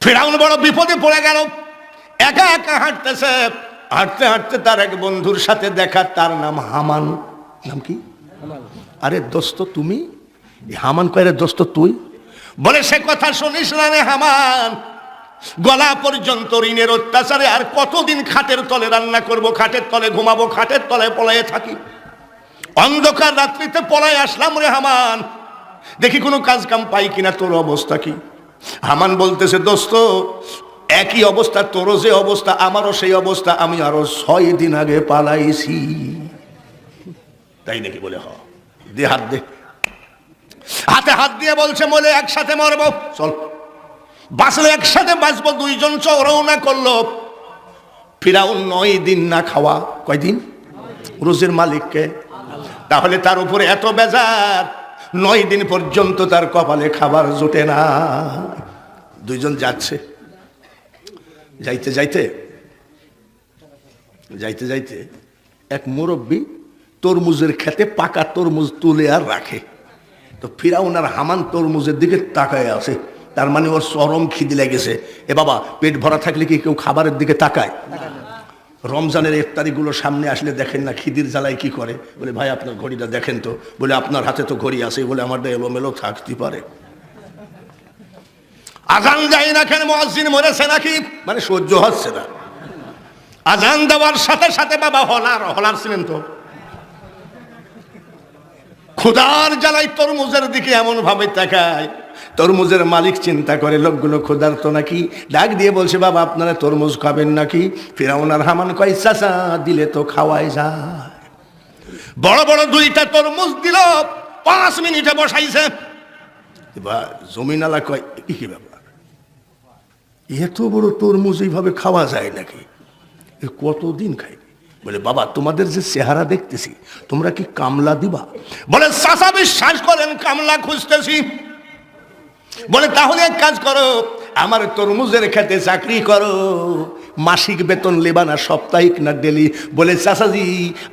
ফিরআউন বড় বিপদে পড়ে গেল, একা একা হাঁটতেছে। হাঁটতে হাঁটতে তার এক বন্ধুর সাথে দেখা, তার নাম হামান। নাম কি? আরে দোস্ত তুমি? হামান কয়, রে দোস্ত তুই? বলে সে কথা শুনিস না রে হামান, গলা পর্যন্ত ঋণের অত্যাচারে আর কতদিন খাটের তলে রান্না করব, খাটের তলে ঘুমাবো, খাটের তলে পলায়ে থাকি। অন্ধকার রাত্রিতে পলায় আসলাম রে হামান, দেখি কোনো কাজ কাম পাই কিনা। তোর অবস্থা কি? হামান বলতেছে, দোস্ত একই অবস্থা, তোরও যে অবস্থা আমারও সেই অবস্থা, আমি আরো 6 দিন আগে পালাইছি। তাই নাকি? বলে হ, দে হাত দে। হাতে হাত দিয়ে বলছে, বলে একসাথে মরবো, চল বাঁচলে একসাথে বাঁচবো। দুইজন রওনা করলো। ফিরআউন 9 দিন না খাওয়া। কয়দিন? রোজের মালিককে। তাহলে তার উপরে এত বেজার, 9 দিন পর্যন্ত তার কপালে খাবার জোটে না। দুইজন যাচ্ছে, যাইতে যাইতে যাইতে যাইতে এক মুরব্বী তরমুজের খেতে পাকা তরমুজ তুলে আর রাখে। তো ফিরআউন আর হামান তরমুজের দিকে তাকায় আছে, তার মানে ওর চরম খিদে লেগেছে। এ বাবা, পেট ভরা থাকলে কি কেউ খাবারের দিকে তাকায়? রমজানের ইফতারিগুলো সামনে আসলে দেখেন না খিদির জ্বালায় কি করে। বলে ভাই আপনার ঘড়িটা দেখেন তো। বলে আপনার হাতে তো ঘড়ি আছে। বলে আমারটা এলোমেলো থাকতে পারে। আজান যায় না কেন? মুয়াজ্জিন মরেছে নাকি? মানে সহ্য হচ্ছে না। আজান দেওয়ার সাথে সাথে বাবা হলার ছিলেন তো, ক্ষুধার জ্বালায় তরমুজের দিকে এমন ভাবে তাকায়। তরমুজের মালিক চিন্তা করে লোকগুলো ক্ষুধার্ত নাকি, ডাক দিয়ে বলছে, বাবা আপনারা তরমুজ খাবেন নাকি? ফিরআউন আর হামান কয়, চাচা দিলে তো খাওয়াই যায়। বড় বড় 2টা তরমুজ দিল, 5 মিনিটে বসাইছে। এবার জমিনালা কয়, কি ব্যাপার, এত বড় তরমুজ এইভাবে খাওয়া যায় নাকি? কতদিন খাই? বলে বাবা তোমাদের যে চেহারা দেখতেছি, তোমরা কি কামলা দিবা? বলে চাচা বিশ্বাস করেন কামলা খুঁজতেছি। বলে তাহলে এক কাজ করো, আমার তরমুজের খেতে চাকরি করো, মাসিক বেতন লেবা না সাপ্তাহিক না ডেলি? বলে চাচাজি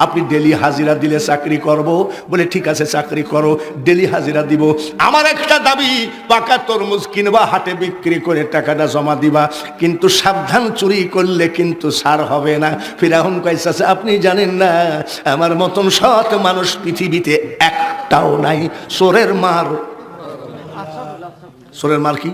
আপনি ডেলি হাজিরা দিলে চাকরি করব। বলে ঠিক আছে চাকরি করো, ডেলি হাজিরা দিব। আমার একটা দাবি, পাকা তরমুজ কিনবা, হাটে বিক্রি করে টাকাটা জমা দিবা, কিন্তু সাবধান, চুরি করলে কিন্তু ছাড় হবে না। ফিরআউন কয়, চাচা আপনি জানেন না আমার মতন সৎ মানুষ পৃথিবীতে একটাও নাই। চোরের মার। চোরের মার কি?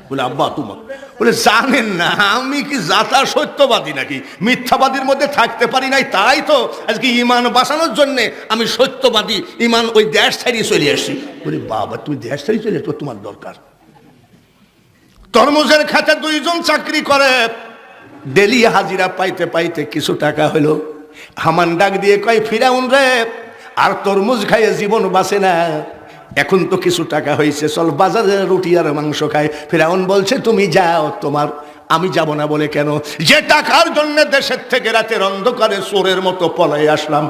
বলে আব্বা তোমার। বলে জানেন না আমি কি জাতা সত্যবাদী নাকি? মিথ্যাবাদীর মধ্যে থাকতে পারি নাই, তাই তো আজকে ইমান বাঁচানোর জন্য আমি সত্যবাদী, ইমান ওই দেশ ছাড়িয়ে চলে আসছি। বলে বাবা তুমি দেশ ছাড়িয়ে চলে আসছো, তোমার দরকার? তরমুজের খাতে 2 জন চাকরি করে, ডেলি হাজিরা পাইতে পাইতে কিছু টাকা হলো। হামান ডাক দিয়ে কয়, ফিরআউন রে, আর তরমুজ খাইয়ে জীবন বাঁচে না, এখন তো কিছু টাকা হয়েছে, চল বাজারে রুটি আর মাংস খাই। ফিরআউন বলছে, তুমি যাও, তোমার আমি যাব না। বলে কেন? যে টাকার জন্য দেশের থেকে রাতের অন্ধকারে চোরের মতো পলাই আসলাম,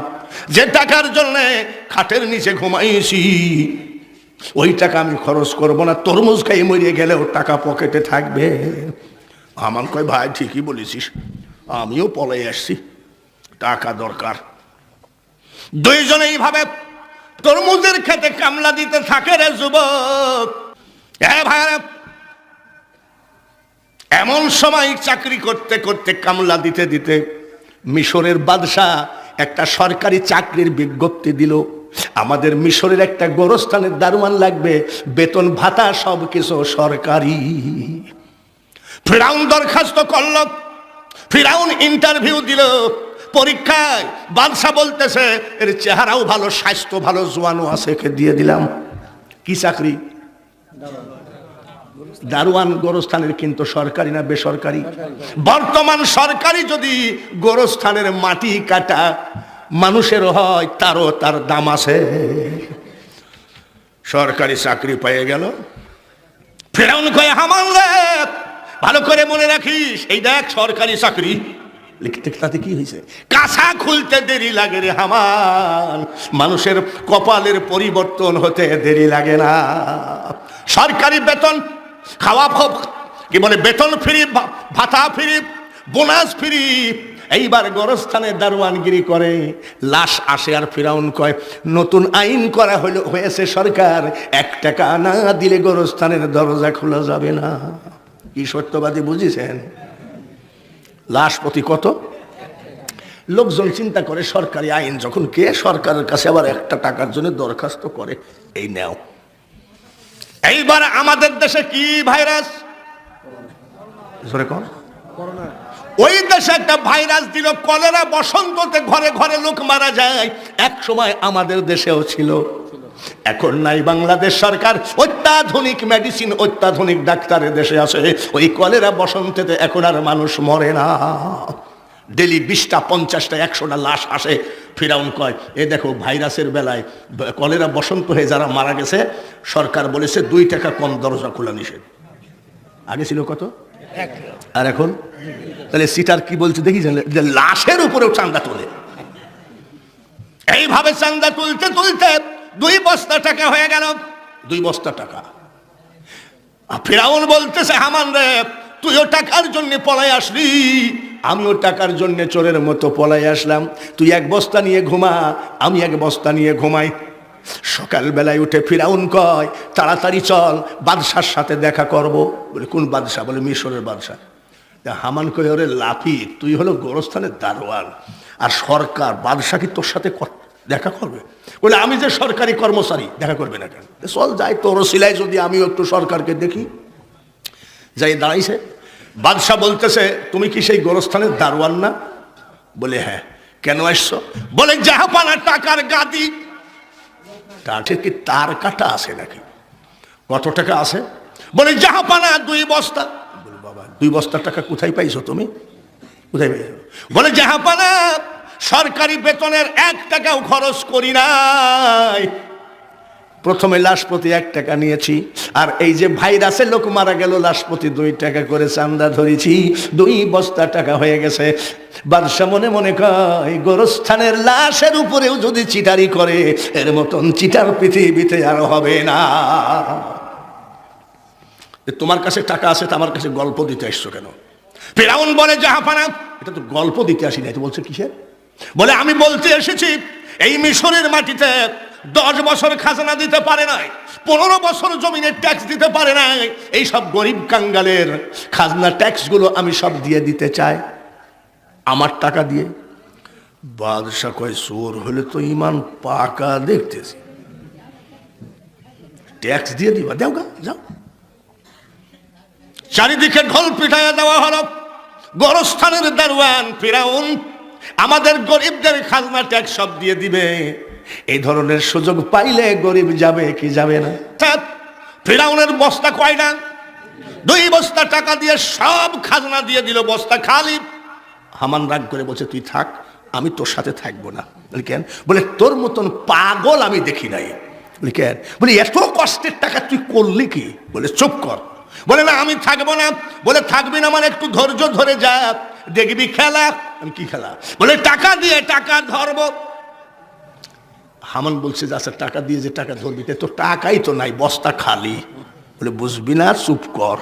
যে টাকার জন্য খাটের নিচে ঘুমাইছি, ওই টাকা আমি খরচ করব না। তরমুজ খাই মরিয়ে গেলেও টাকা পকেটে থাকবে। আমার কয়, ভাই ঠিকই বলেছিস, আমিও পলাই আসছি, টাকা দরকার। 2 জনে এইভাবে তরমুজের খেতে কামলা দিতে থাকে রে যুবক। ভাইরা, এমন সময় চাকরি করতে করতে, কামলা দিতে দিতে মিশরের বাদশাহ একটা সরকারি চাকরির বিজ্ঞপ্তি দিল। আমাদের মিশরের একটা গোরস্থানের দারোয়ান লাগবে, বেতন ভাতা সব কিছু সরকারি। ফিরআউন দরখাস্ত করল, ফিরআউন ইন্টারভিউ দিল, পরীক্ষায় বাদশা বলতেছে এর চেহারাও ভালো, স্বাস্থ্য ভালো, জোয়ানও আছে, একে দিয়ে দিলাম। কি চাকরি? দারোয়ান গোরস্থানের, কিন্তু সরকারি না বেসরকারি? বর্তমান সরকারি যদি গোরস্থানের মাটি কাটা মানুষের হয়, তারও তার দাম আছে। সরকারি চাকরি পেয়ে গেল। ফিরআউন কয়, হামান রে ভালো করে মনে রাখিস, এই দেখ সরকারি চাকরি। লিখতে তাতে কি হয়েছে? কাঁচা খুলতে দেরি লাগে রে হামান, মানুষের কপালের পরিবর্তন হতে দেরি লাগে না। সরকারি বেতন, খাওয়া কি বলে, বেতন ফ্রি, ভাতা ফ্রি, বোনাস ফ্রি। এইবার গোরস্থানে দারোয়ানগিরি করে, লাশ আসে। আর ফিরআউন কয়, নতুন আইন করা হয়েছে সরকার, 1 টাকা না দিলে গোরস্থানের দরজা খোলা যাবে না। কি কি সত্যবাদী বুঝেছেন? লাশ প্রতি কত? লোকজন চিন্তা করে সরকারি আইন যখন, কে সরকারের কাছে আবার একটা টাকার জন্য দরখাস্ত করে, এই নেও। এইবার আমাদের দেশে কি ভাইরাস, ওই দেশে একটা ভাইরাস দিল কলেরা, বসন্ততে ঘরে ঘরে লোক মারা যায়। এক সময় আমাদের দেশেও ছিল, এখন নাই। বাংলাদেশ সরকার অত্যাধুনিক মেডিসিন, অত্যাধুনিক ডাক্তারের দেশে আছে। ওই কলেরা বসন্তেতে এখন আর মানুষ মরে না। ডেলি 20টা 50টা 100টা লাশ আসে। ফিরাউন কয়, এ দেখো ভাইরাসের বেলায় কলেরা বসন্ত হয়ে যারা মারা গেছে, সরকার বলেছে 2 টাকা কম দরজা খোলা নিষেধ। আগে ছিল কত? আর এখন? তাহলে সিটার কি বলছে দেখি, যে লাশের উপরেও চান্দা তোলে। এইভাবে চান্দা তুলতে তুলতে 2 বস্তা টাকা হয়ে গেল। 2 বস্তা টাকা। ফিরাউন বলতেছে, হামান রে, তুইও টাকার জন্য পলাই আসলি, আমিও টাকার জন্য চোরের মতো পলাই আসলাম। তুই 1 বস্তা নিয়ে ঘুমা, আমি 1 বস্তা নিয়ে ঘুমাই। সকালবেলায় উঠে ফিরাউন কয়, তাড়াতাড়ি চল, বাদশার সাথে দেখা করব। বলে কোন বাদশা? বলে মিশরের বাদশা। হামান কয়, ওরে লাফি, তুই হলো গোরস্থানের দারোয়ান, আর সরকার বাদশা কি তোর সাথে দেখা করবে? বলে আমি যে সরকারি কর্মচারী, দেখা করবে না কেন? চল যাই, তোর সিলাই যদি আমিও একটু সরকারকে দেখি। যাই দাঁড়াইছে, বাদশা বলতেছে, তুমি কি সেই গোরস্থানের দারোয়ান না? বলে হ্যাঁ। কেন আসছো? বলে জাহাপানা টাকার গাদি। কাঠে কি তার কাটা আছে নাকি? কত টাকা আছে? বলে জাহাপানা 2 বস্তা। বলে বাবা, 2 বস্তা টাকা কোথায় পাইছো তুমি? কোথায় পাইছো? বলে জাহাপানা সরকারি বেতনের 1 টাকাও খরচ করি নাই। প্রথমে লাশ প্রতি 1 টাকা নিয়েছি, আর এই যে ভাইরাসে লোক মারা গেল, লাশ প্রতি 2 টাকা করে চান্দা ধরেছি। 2 বস্তা টাকা হয়ে গেছে। বাদশা মনে মনে কয়, গোরস্থানের লাশের উপরেও যদি চিটারি করে, এর মতন চিটার পৃথিবীতে আর হবে না। তোমার কাছে টাকা আছে, তো আমার কাছে গল্প দিতে আসছো কেন? ফিরাউন বলে, জাহাপানা, এটা তো গল্প দিতে আসি নাই। তো বলছে কিসের? বলে আমি বলতে এসেছি, এই মিশরের মাটিতে 10 বছর খাজনা দিতে পারে নাই, 15 বছর জমিনের ট্যাক্স দিতে পারে নাই। এই সব গরিব কাঙ্গালের খাজনা ট্যাক্স গুলো আমি সব দিয়ে দিতে চাই, আমার টাকা দিয়ে। বাদশা কয়, চোর হলে তো ইমান পাকা দেখতেছি, ট্যাক্স দিয়ে দিবা, দেও গা, যাও। চারিদিকে ঢোল পিটাইয়া দেওয়া হলো। গোরস্থানের দারোয়ান ফিরাউন আমাদের গরিবদের খাজনা ট্যাক্স সব দিয়ে দিবে। এই ধরনের সুযোগ পাইলে গরিব যাবে কি যাবে না? ফিরাউনের বস্তা কয়টা? 2 বস্তা টাকা দিয়ে সব খাজনা দিয়ে দিল, বস্তা খালি। হামান রাগ করে বলছে, তুই থাক, আমি তোর সাথে থাকবো না। বলি কেন? বলে তোর মতন পাগল আমি দেখি নাই। বলি কেন? বলি এত কষ্টের টাকা তুই করলি কি? বলে চুপ কর। বলে না, আমি থাকবো না। বলে থাকবি না মানে একটু ধৈর্য ধরে যা, দেখবি খেলা। আমি কি খেলা? বলে টাকা দিয়ে টাকা ধরবো। হামান বলছে যে আচ্ছা, টাকা দিয়ে যে টাকা ধরবি, তো টাকাই তো নাই, বস্তা খালি। বলে বুঝবি না, চুপ কর।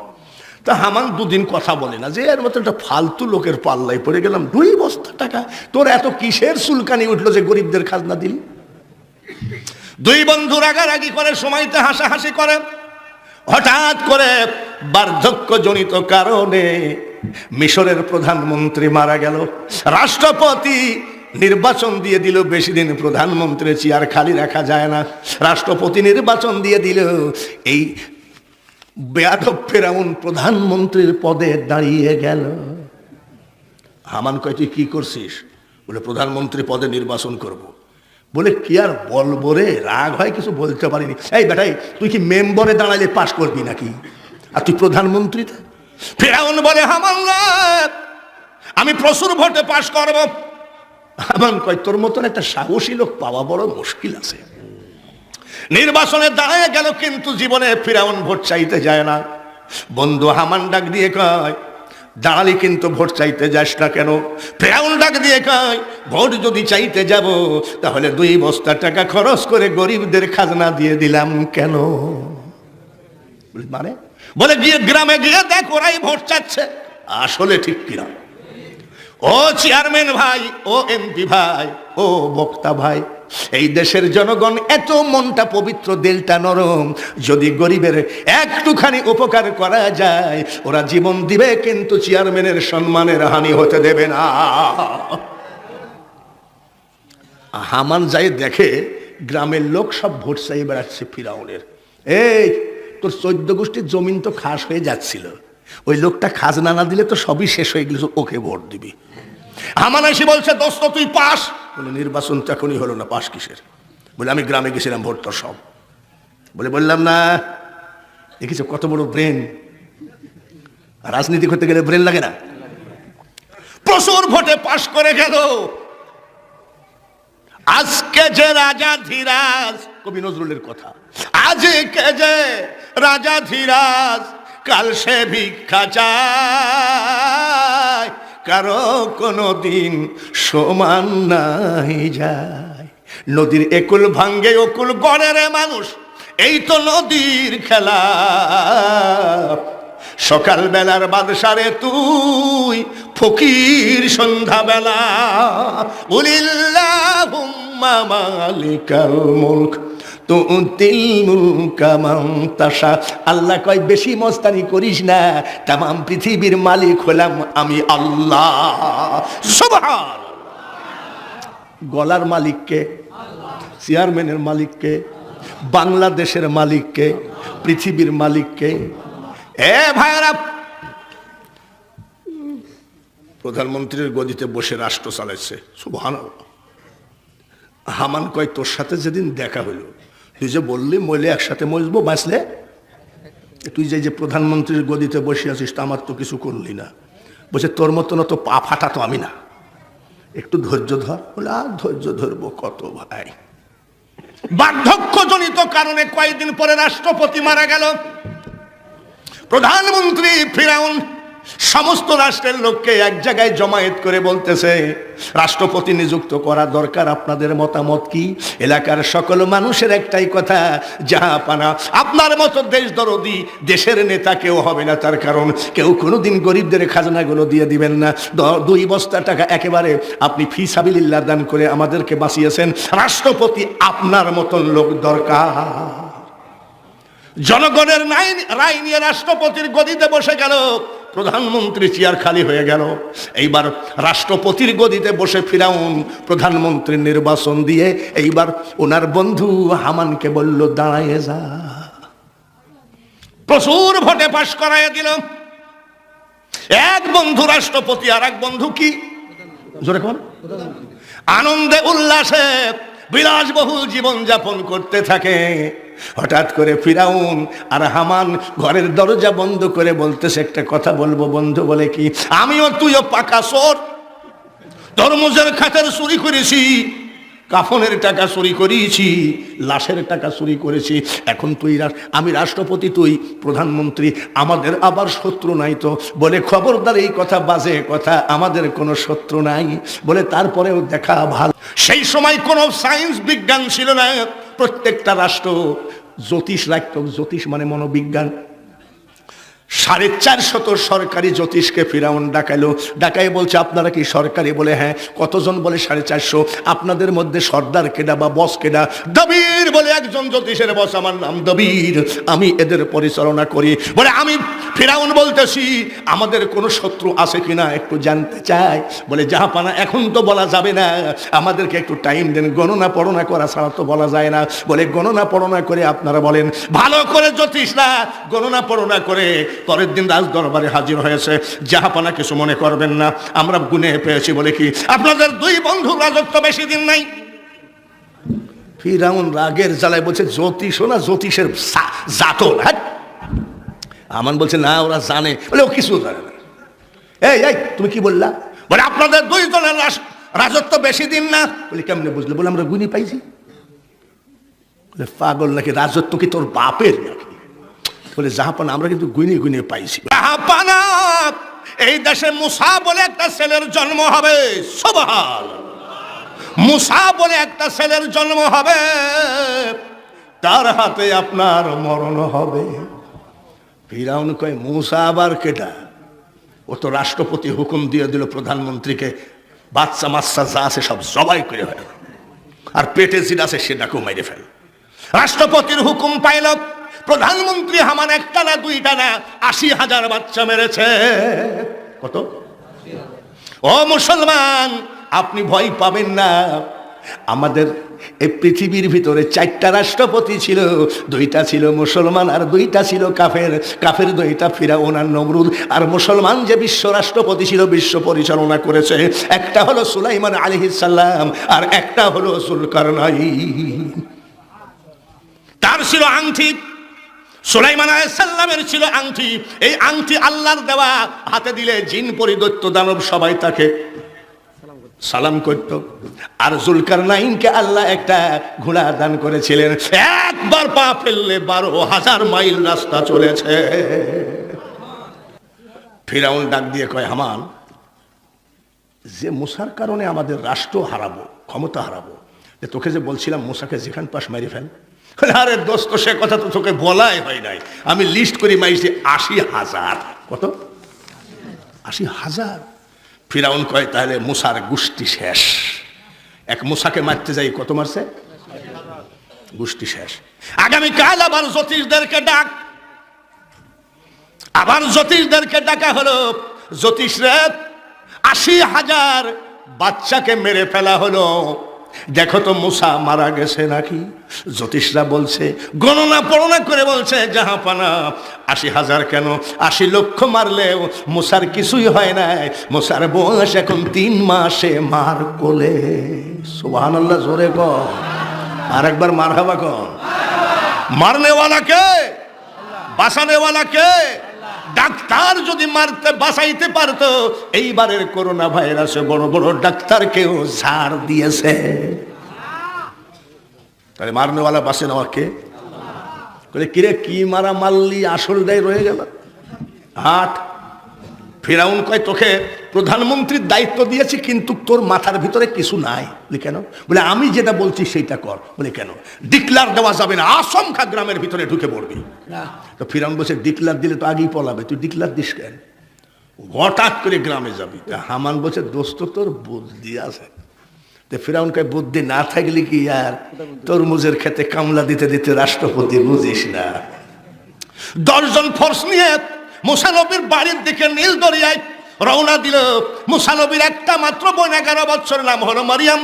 তা হামান 2 দিন কথা বলে না, যে এর মতো একটা ফালতু লোকের পাল্লাই পড়ে গেলাম। 2 বস্তা টাকা, তোর এত কিসের চুলকানি উঠলো যে গরিবদের খাজনা দিলি? 2 বন্ধু রাগারাগি করে, সময়তে হাসাহাসি করে। হঠাৎ করে বার্ধক্যজনিত কারণে মিশরের প্রধানমন্ত্রী মারা গেল। রাষ্ট্রপতি নির্বাচন দিয়ে দিল, বেশি দিন প্রধানমন্ত্রীর চেয়ার খালি রাখা যায় না। রাষ্ট্রপতি নির্বাচন দিয়ে দিল। এই বেয়াদব ফিরাউন প্রধানমন্ত্রীর পদে দাঁড়িয়ে গেল। হামান কয়, তুই কি করছিস? বলে প্রধানমন্ত্রী পদে নির্বাচন করব। বলে কি আর বলবো রে, রাগ হয়, কিছু বলতে পারিনি। এই বেটাই, তুই কি মেম্বরে দাঁড়ালে পাশ করবি নাকি? আর তুই প্রধানমন্ত্রীতে? ফিরাউন বলে, হামান আমি প্রচুর ভোটে পাশ করব। হামান কয়, তোর মতন একটা সাহসী লোক পাওয়া বড় মুশকিল আছে। নির্বাচনে দাঁড়ায় গেল, কিন্তু জীবনে ফিরাউন ভোট চাইতে যায় না। বন্ধু হামান ডাক দিয়ে কয়, দাঁড়ালি কিন্তু ভোট চাইতে যাস না কেন? ফিরাউন ডাক দিয়ে কয়, ভোট যদি চাইতে যাব, তাহলে 2 বস্তা টাকা খরচ করে গরিবদের খাজনা দিয়ে দিলাম কেন? মানে? বলে গিয়ে গ্রামে গিয়ে দেখ, ওরাই ভোট চাচ্ছে। আসলে ঠিক কিনা? ও চেয়ারম্যান ভাই, ও এমপি ভাই, ও বক্তা ভাই, এই দেশের জনগণ এত মনটা পবিত্র, দিলটা নরম, যদি গরিবের একটুখানি উপকার করা যায় ওরা জীবন দিবে, কিন্তু চেয়ারম্যানের সম্মানের হানি হতে দেবে না। হামান যাই দেখে গ্রামের লোক সব ভোট চাই বেড়াচ্ছে ফিরাউনের। এই তোর 14 গোষ্ঠীর জমিন তো খাস হয়ে যাচ্ছিল, ওই লোকটা খাজনা না দিলে তো সবই শেষ হয়ে গেল, ওকে ভোট দিবি। হামান এসে বলছে দোস্ত তুই পাস। বলে নির্বাচন তো এখনই হলো না, পাস কিসের? বলে আমি গ্রামে গেছিলাম, ভোট তোর সব। বলে বললাম না, দেখিস কত বড় ব্রেন, রাজনীতি করতে গেলে ব্রেন লাগে না? প্রচুর ভোটে পাশ করে গেল। আজকে যে রাজা ধীরাজ, কবি নজরুলের কথা, আজকে যে রাজা ধীরাজ কাল সে ভিক্ষা চায়, কারো কোনো দিন সমান নাই যায়। নদীর একুল ভাঙ্গে অকুল গড়ে রে মানুষ, এই তো নদীর খেলা। সকাল বেলার বাদশারে তুই ফকির সন্ধ্যাবেলা। উলিল্লাহুম্মা মালিকাল মুলক তুতিল মুলকা মান তাশা। আল্লাহ কয় বেশি মস্তানি করিস না, তামাম পৃথিবীর মালিক হলাম আমি আল্লাহ। সুবহান। গলার মালিককে, চেয়ারম্যানের মালিককে, বাংলাদেশের মালিককে, পৃথিবীর মালিককে। এ ভাইরা, প্রধানমন্ত্রীর গদিতে বসে রাষ্ট্র চালাচ্ছে। সুবহানাল্লাহ। হামান কয় তোর সাথে যেদিন দেখা হইল, তুই যে বললি মইলে একসাথে মজবো বাঁচলে, তুই যে প্রধানমন্ত্রীর গদিতে বসে আছিস তা আমার তো কিছু করলি না। বলছে তোর মতন তো পা ফাটা তো আমি না, একটু ধৈর্য ধর। বলে আর ধৈর্য ধরবো কত ভাই। বার্ধক্যজনিত কারণে কয়েকদিন পরে রাষ্ট্রপতি মারা গেল। প্রধানমন্ত্রী ফিরাউন সমস্ত রাষ্ট্রের লোককে এক জায়গায় জমায়েত করে বলতেছে রাষ্ট্রপতি নিযুক্ত করা দরকার, আপনাদের মতামত কি? এলাকার সকল মানুষের একটাই কথা, জাহাপানা আপনার মতো দেশ দরদি দেশের নেতা কেউ হবে না। তার কারণ কেউ কোনোদিন গরিবদের খাজনাগুলো দিয়ে দিবেন না। 2 বস্তা টাকা একেবারে আপনি ফি সাবিলিল্লাহ দান করে আমাদেরকে বাঁচিয়েছেন। রাষ্ট্রপতি আপনার মতন লোক দরকার। জনগণের রায় নিয়ে রাষ্ট্রপতির গদিতে বসে গেল। প্রধানমন্ত্রী চেয়ার খালি হয়ে গেল। এইবার রাষ্ট্রপতির গদিতে বসে ফিরাউন প্রধানমন্ত্রীর নির্বাচন দিয়ে এইবার ওনার বন্ধু হামানকে বলল দাঁড়ায় যা। প্রচুর ভোটে পাশ করাইয়া দিল। এক বন্ধু রাষ্ট্রপতি, আর এক বন্ধু কি জোরে কোন আনন্দে উল্লাসে বিলাসবহুল জীবন যাপন করতে থাকে। হঠাৎ করে ফিরাউন আর হামান ঘরের দরজা বন্ধ করে বলতেছে একটা কথা বলবো বন্ধু। বলে কি? আমিও তুইও পাকা চোর, তরমুজের খাতের চুরি করেছি, কাফনের টাকা চুরি করিয়েছি, লাশের টাকা চুরি করেছি। এখন তুই আমি রাষ্ট্রপতি, তুই প্রধানমন্ত্রী, আমাদের আবার শত্রু নাই তো? বলে খবরদার, এই কথা বাজে কথা, আমাদের কোনো শত্রু নাই। বলে তারপরেও দেখা ভালো। সেই সময় কোনো সায়েন্স বিজ্ঞান ছিল না, প্রত্যেকটা রাষ্ট্র জ্যোতিষ রাখত। জ্যোতিষ মানে মনোবিজ্ঞান। 450 সরকারি জ্যোতিষকে ফিরাউন ডাকাইলো। ডাকাই বলছে আপনারা কি সরকারি? বলে হ্যাঁ। কতজন? বলে 450। আপনাদের মধ্যে সর্দার কেডা বা বস কেডা? দবির বলে একজন জ্যোতিষের বস, আমার নাম দবির, আমি এদের পরিচালনা করি। বলে আমি ফিরাউন বলতেছি আমাদের কোনো শত্রু আছে কিনা একটু জানতে চাই। বলে জাহাপানা এখন তো বলা যাবে না, আমাদেরকে একটু টাইম দেন, গণনা পড়না করা ছাড়া তো বলা যায় না। বলে গণনা পড়না করে আপনারা বলেন। ভালো করে জ্যোতিষরা গণনা পড়না করে পরের দিন রাজ দরবারে হাজির হয়েছে। জাহাপানা কিছু মনে করবেন না, আমরা গুনে পেয়েছি। বলে কি? আপনাদের 2 বন্ধু রাজত্ব বেশি দিন নাই। ফিরাউন রাগের জ্বালায় বলছে জ্যোতিষ না, জ্যোতিষের জাতন। হ্যাঁ, আমান বলছে না, ওরা জানে। বলে ও কিছু জানে না। এই তুমি কি বললা? বলে আপনাদের 2 জনের রাজত্ব বেশি দিন না। বলে কেমনে বুঝলে? বলে আমরা গুনি পাইছি। বলে পাগল নাকি? রাজত্ব কি তোর বাপের নাকি? বলে জাহাপানা আমরা কিন্তু গুনে গুনে পাইছি। জাহাপানা এই দেশে মুসা বলে একটা ছেলের জন্ম হবে। সুবহানাল্লাহ। মুসা বলে একটা ছেলের জন্ম হবে, তার হাতে আপনার মরণ হবে। ফিরাউন কয় মুসা আবার কেটা? ও তো রাষ্ট্রপতি হুকুম দিয়ে দিল প্রধানমন্ত্রীকে বাচ্চা মাচ্চা যা আছে সব জবাই করে হয়। আর পেটে যেটা আছে সেটাকেও মেরে ফেল। রাষ্ট্রপতির হুকুম পাইল, প্রধানমন্ত্রী হামান একটা না দুইটা না ৮০,০০০ বাচ্চা মেরেছে। কত? ও মুসলমান, আপনি ভয় পাবেন না। আমাদের এই পৃথিবীর ভিতরে 4টা রাষ্ট্রপতি ছিল, 2টা ছিল মুসলমান আর 2টা ছিল কাফের। কাফের 2টা ফিরাউন আর নমরুদ, আর মুসলমান যে বিশ্ব রাষ্ট্রপতি ছিল, বিশ্ব পরিচালনা করেছে, একটা হলো সুলাইমান আলাইহিস সালাম আর একটা হলো যুলকারনাইন। তার ছিল আংটি, সুলাইমান আলাইহিস সালামের ছিল আংটি। এই আংটি আল্লাহর দেওয়া, হাতে দিলে জিন পরি দৈত্য দানব সবাই তাকে সালাম করত। আর যুলকারনাইনকে আল্লাহ একটা ঘোড়া দান করেছিলেন, একবার পা ফেললে 12,000 মাইল রাস্তা চলেছে। ফিরাউন ডাক দিয়ে কয়, হামান, যে মুসার কারণে আমাদের রাষ্ট্র হারাবো, ক্ষমতা হারাবো, যে তোকে যে বলছিলাম মুসাকে যেখান পাশ মেরে ফেল। আরে দোস্ত, সে কথা তো তোকে বলাই হয় নাই, আমি লিস্ট করি মাইছি 80,000। কত? 80,000। ফিরাউন কয়, তাহলে মুসার গোষ্ঠী শেষ। এক মুসাকে মারতে যাই কত মারছে? গোষ্ঠী শেষ। আগামীকাল আবার জ্যোতিষদেরকে ডাক। আবার জ্যোতিষদেরকে ডাকা হলো। জ্যোতিষরা 80,000 বাচ্চাকে মেরে ফেলা হলো, দেখো তো মুসা মারা গেছে নাকি। জ্যোতিষরা বলছে, গণনা পড়না করে বলছে, জাহাপানা 80,000 কেন, 80 লক্ষ মারলেও মুসার কিছুই হয় নাই। মুসার বয়স এখন 3 মাসে মার কোলে। সুবহানাল্লাহ, জোরে কর, আর একবার মারহাবা কর। মারনেওয়ালা কে? বাঁচানেওয়ালা কে? ডাক্তার যদি মারতে বাঁচাইতে পারতো, এইবারের করোনা ভাইরাসে বড় বড় ডাক্তারকেও ঝাড় দিয়েছে। তাহলে মারনেওয়ালা বাঁচে নেওয়া কে? কিরে, কি মারা মারলি, আসলটাই রয়ে গেল। হাট। ফিরাউন কয়, তোকে প্রধানমন্ত্রীর দায়িত্ব দিয়েছি, কিন্তু তোর মাথার ভিতরে কিছু নাই। বলে কেন? বলে আমি যেটা বলছি সেইটা কর। বলে কেন? ডিক্লার দেওয়া যাবে না, আশঙ্কা গ্রামের ভিতরে ঢুকে পড়বি। তো ফিরাউন বলছে, ডিক্লার দিলে তো আগেই পলাবে, তুই ডিক্লার দিস কেন? হঠাৎ করে গ্রামে যাবি। হামান বলছে, দোস্ত তোর বুদ্ধি আছে। তো ফিরাউন কয়, বুদ্ধি না থাকলে কি আর তরমুজের খেতে কামলা দিতে দিতে রাষ্ট্রপতি বুঝিস না। 10 জন ফোর্স নিয়ে মুসা নবীর বাড়ির দিকে নীল দরিয়ায় রওনা দিল। মুসা নবীর একটা মাত্র বোন, 11 বছর, নাম হলো মারিয়াম।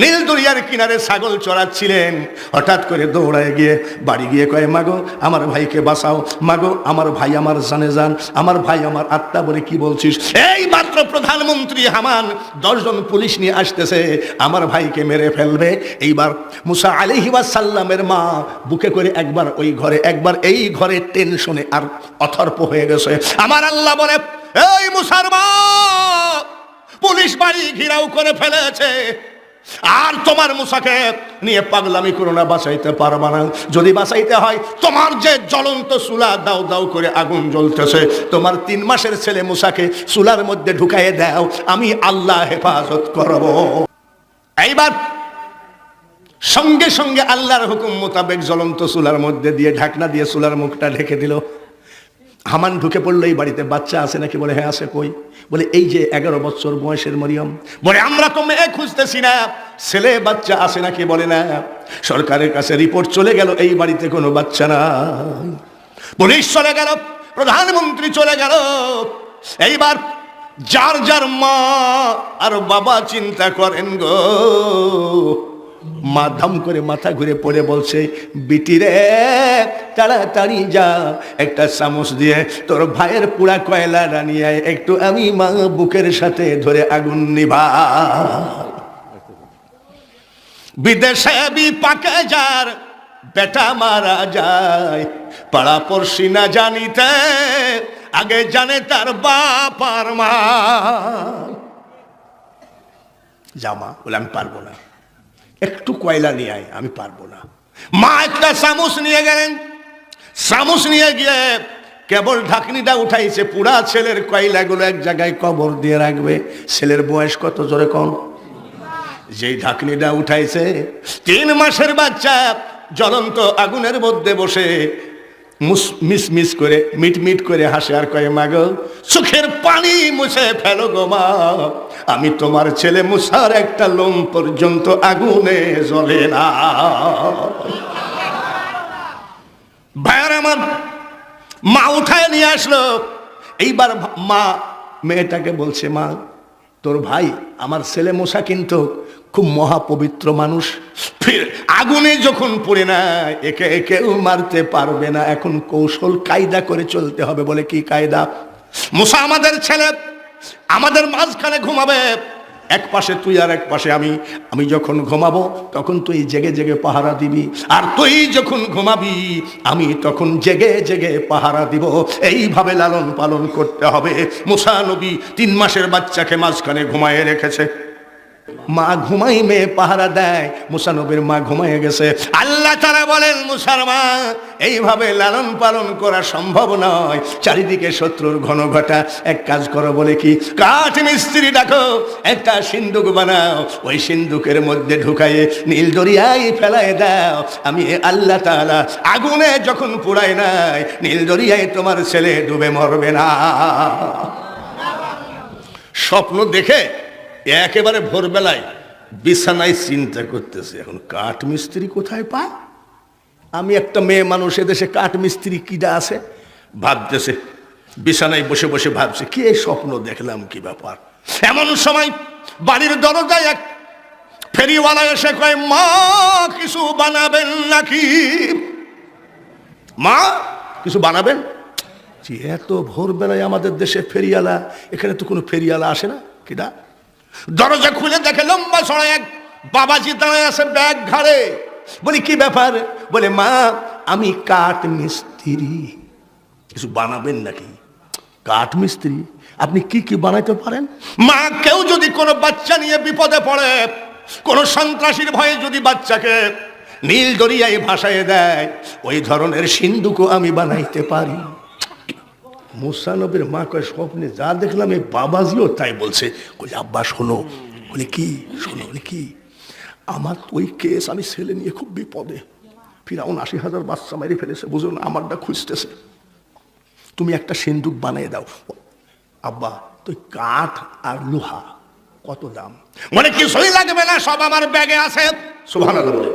নীল দরিয়ার কিনারে ছাগল চড়াচ্ছিলেন। হঠাৎ করে দৌড়ায় গিয়ে বাড়ি গিয়ে কয়, মাগো আমার ভাইকে বাঁচাও, মাগো আমার ভাই আমার জানে যান, আমার ভাই আমার আত্মা। বলে কি বলছিস? এই মাত্র প্রধানমন্ত্রী হামান 10 জন পুলিশ নিয়ে আসতেছে, আমার ভাইকে মেরে ফেলবে। এইবার মুসা আলাইহিস সালামের মা বুকে করে একবার ওই ঘরে, একবার এই ঘরে, টেনশনে আর অথর্প হয়ে গেছে। আমার আল্লাহ বলে, এই মুসার মা, পুলিশ বাড়ি ঘিরাও করে ফেলেছে, আর তোমার মুসাকে নিয়ে পাগলামি করো না, বাঁচাইতে পারবা না। যদি বাঁচাইতে হয়, তোমার যে জ্বলন্ত চুলা দাও দাও করে আগুন জ্বলতেছে, তোমার 3 মাসের ছেলে মুসাকে চুলার মধ্যে ঢুকাইয়ে দাও, আমি আল্লাহ হেফাজত করব। এইবার সঙ্গে সঙ্গে আল্লাহর হুকুম মোতাবেক জ্বলন্ত চুলার মধ্যে দিয়ে ঢাকনা দিয়ে চুলার মুখটা ঢেকে দিল। হামান ঢুকে পড়লো, এই বাড়িতে বাচ্চা আছে নাকি? বলে হ্যাঁ আছে। কই? বলে এই যে 11 বছর বয়সের মরিয়ম। বলে আমরা তো মেয়ে খুঁজতেছি না, ছেলে বাচ্চা আছে নাকি? বলে না। সরকারের কাছে রিপোর্ট চলে গেল, এই বাড়িতে কোনো বাচ্চা নাই। পুলিশ চলে গেল, প্রধানমন্ত্রী চলে গেল। এইবার যার যার মা আর বাবা চিন্তা করেন গো। মা ধাম করে মাথা ঘুরে পড়ে বলছে, বিটিরে তাড়াতাড়ি যা, একটা চামচ দিয়ে তোর ভাইয়ের পুরা কয়লাটা নিয়ে একটু আমি মা বুকের সাথে ধরে আগুন নিভা। বিদেশে বিপাকে যার বেটা মারা যায়, পাড়া পড়শি না জানিতে আগে জানে তার বাপ আর মা। জামা বলে আমি পারবো না, একটু কয়লা নিয়ে আয়, আমি পারবো না। মা একটা চামচ নিয়ে গেলেন, চামচ নিয়ে গিয়ে কেবল ঢাকনিটা উঠাইছে, পুরা ছেলের কয়লাগুলো এক জায়গায় কবর দিয়ে রাখবে। ছেলের বয়স কত? জোরে কম। যেই ঢাকনিটা উঠাইছে, 3 মাসের বাচ্চা জ্বলন্ত আগুনের মধ্যে বসে মিস মিস করে মিট মিট করে হাসে আর কয় মা গো চোখের পানি মুছে ফেলো গো মা, আমি তোমার ছেলে মুসার একটা লোম পর্যন্ত আগুনে জ্বলে না। ভাইয়ার আমার, মা উঠায় নিয়ে আসলো। এইবার মা মেয়েটাকে বলছে, মা তোর ভাই আমার ছেলে মুসা কিন্তু খুব মহাপবিত্র মানুষ, ফির আগুনে যখন পড়ে না একে কেউ মারতে পারবে না, এখন কৌশল কায়দা করে চলতে হবে। বলে কি কায়দা? মুসা আমাদের ছেলে, আমাদের মাঝখানে ঘুমাবে, এক পাশে তুই আর এক পাশে আমি। আমি যখন ঘুমাবো তখন তুই জেগে জেগে পাহারা দিবি, আর তুই যখন ঘুমাবি আমি তখন জেগে জেগে পাহারা দিব। এইভাবে লালন পালন করতে হবে। মুসা নবী 3 মাসের বাচ্চাকে মাঝখানে ঘুমায়ে রেখেছে। মা ঘুমাই মেয়ে পাহারা দেয়, মুসা নবীর মা ঘুমাইয়ে গেছে। আল্লাহ তাআলা বলেন, মুসার মা এইভাবে লালন পালন করা সম্ভব নয়, চারিদিকে শত্রুর ঘন ঘটা। এক কাজ করো, বলে কি, কাঠ মিস্ত্রি ডাকো, একটা সিন্দুক বানাও, ওই সিন্দুকের মধ্যে ঢুকায়ে নীল দরিয়ায় ফেলায় দাও। আমি আল্লাহ তাআলা আগুনে যখন পুড়ায় নাই নীল দরিয়ায় তোমার ছেলে ডুবে মরবে না। স্বপ্ন দেখে একেবারে ভোরবেলায় বিছানায় চিন্তা করতেছে, এখন কাঠ মিস্ত্রি কোথায় পায়? আমি একটা মেয়ে মানুষ, এদেশে কাঠ মিস্ত্রি কিডা আছে? ভাবতেছে, বিছানায় বসে বসে ভাবছে, কি এই স্বপ্ন দেখলাম, কি ব্যাপার। এমন সময় বাড়ির দরজায় এক ফেরিওয়ালা এসে কয়, মা কিছু বানাবেন নাকি? মা কিছু বানাবেন? এত ভোরবেলায় আমাদের দেশে ফেরিওয়ালা, এখানে তো কোনো ফেরিওয়ালা আসে না। কিডা? দরজা খুলে দেখে লম্বা সড়া এক বাবাজি দাঁড়ায় আছে ব্যাগ ঘাড়ে। বলি কি ব্যাপার? বলে, মা আমি কাঠ মিস্ত্রি, কিছু বানাবেন নাকি? কাঠ মিস্ত্রি? আপনি কি কি বানাইতে পারেন? মা কেউ যদি কোনো বাচ্চা নিয়ে বিপদে পড়ে, কোন সন্ত্রাসীর ভয়ে যদি বাচ্চাকে নীল দরিয়ায় ভাসায় দেয়, ওই ধরনের সিন্ধুকও আমি বানাইতে পারি। মুসা নবীর মা কয়, স্বপ্নে যা দেখলাম এই বাবাজিও তাই বলছে। কই আব্বা শোনো। বলে কি? শোনো। বলে কি? আমার ওই কেস, আমি ছেলে নিয়ে খুব বিপদে, ফিরাউন 80,000 বাচ্চা মেরে ফেলেছে, বুঝো না, আমারটা খুঁজতেছে, তুমি একটা সিন্দুক বানিয়ে দাও। আব্বা তুই কাঠ আর লোহা কত দাম? মানে কিছুই লাগবে না, সব আমার ব্যাগে আছে। সুবহানাল্লাহ বলে।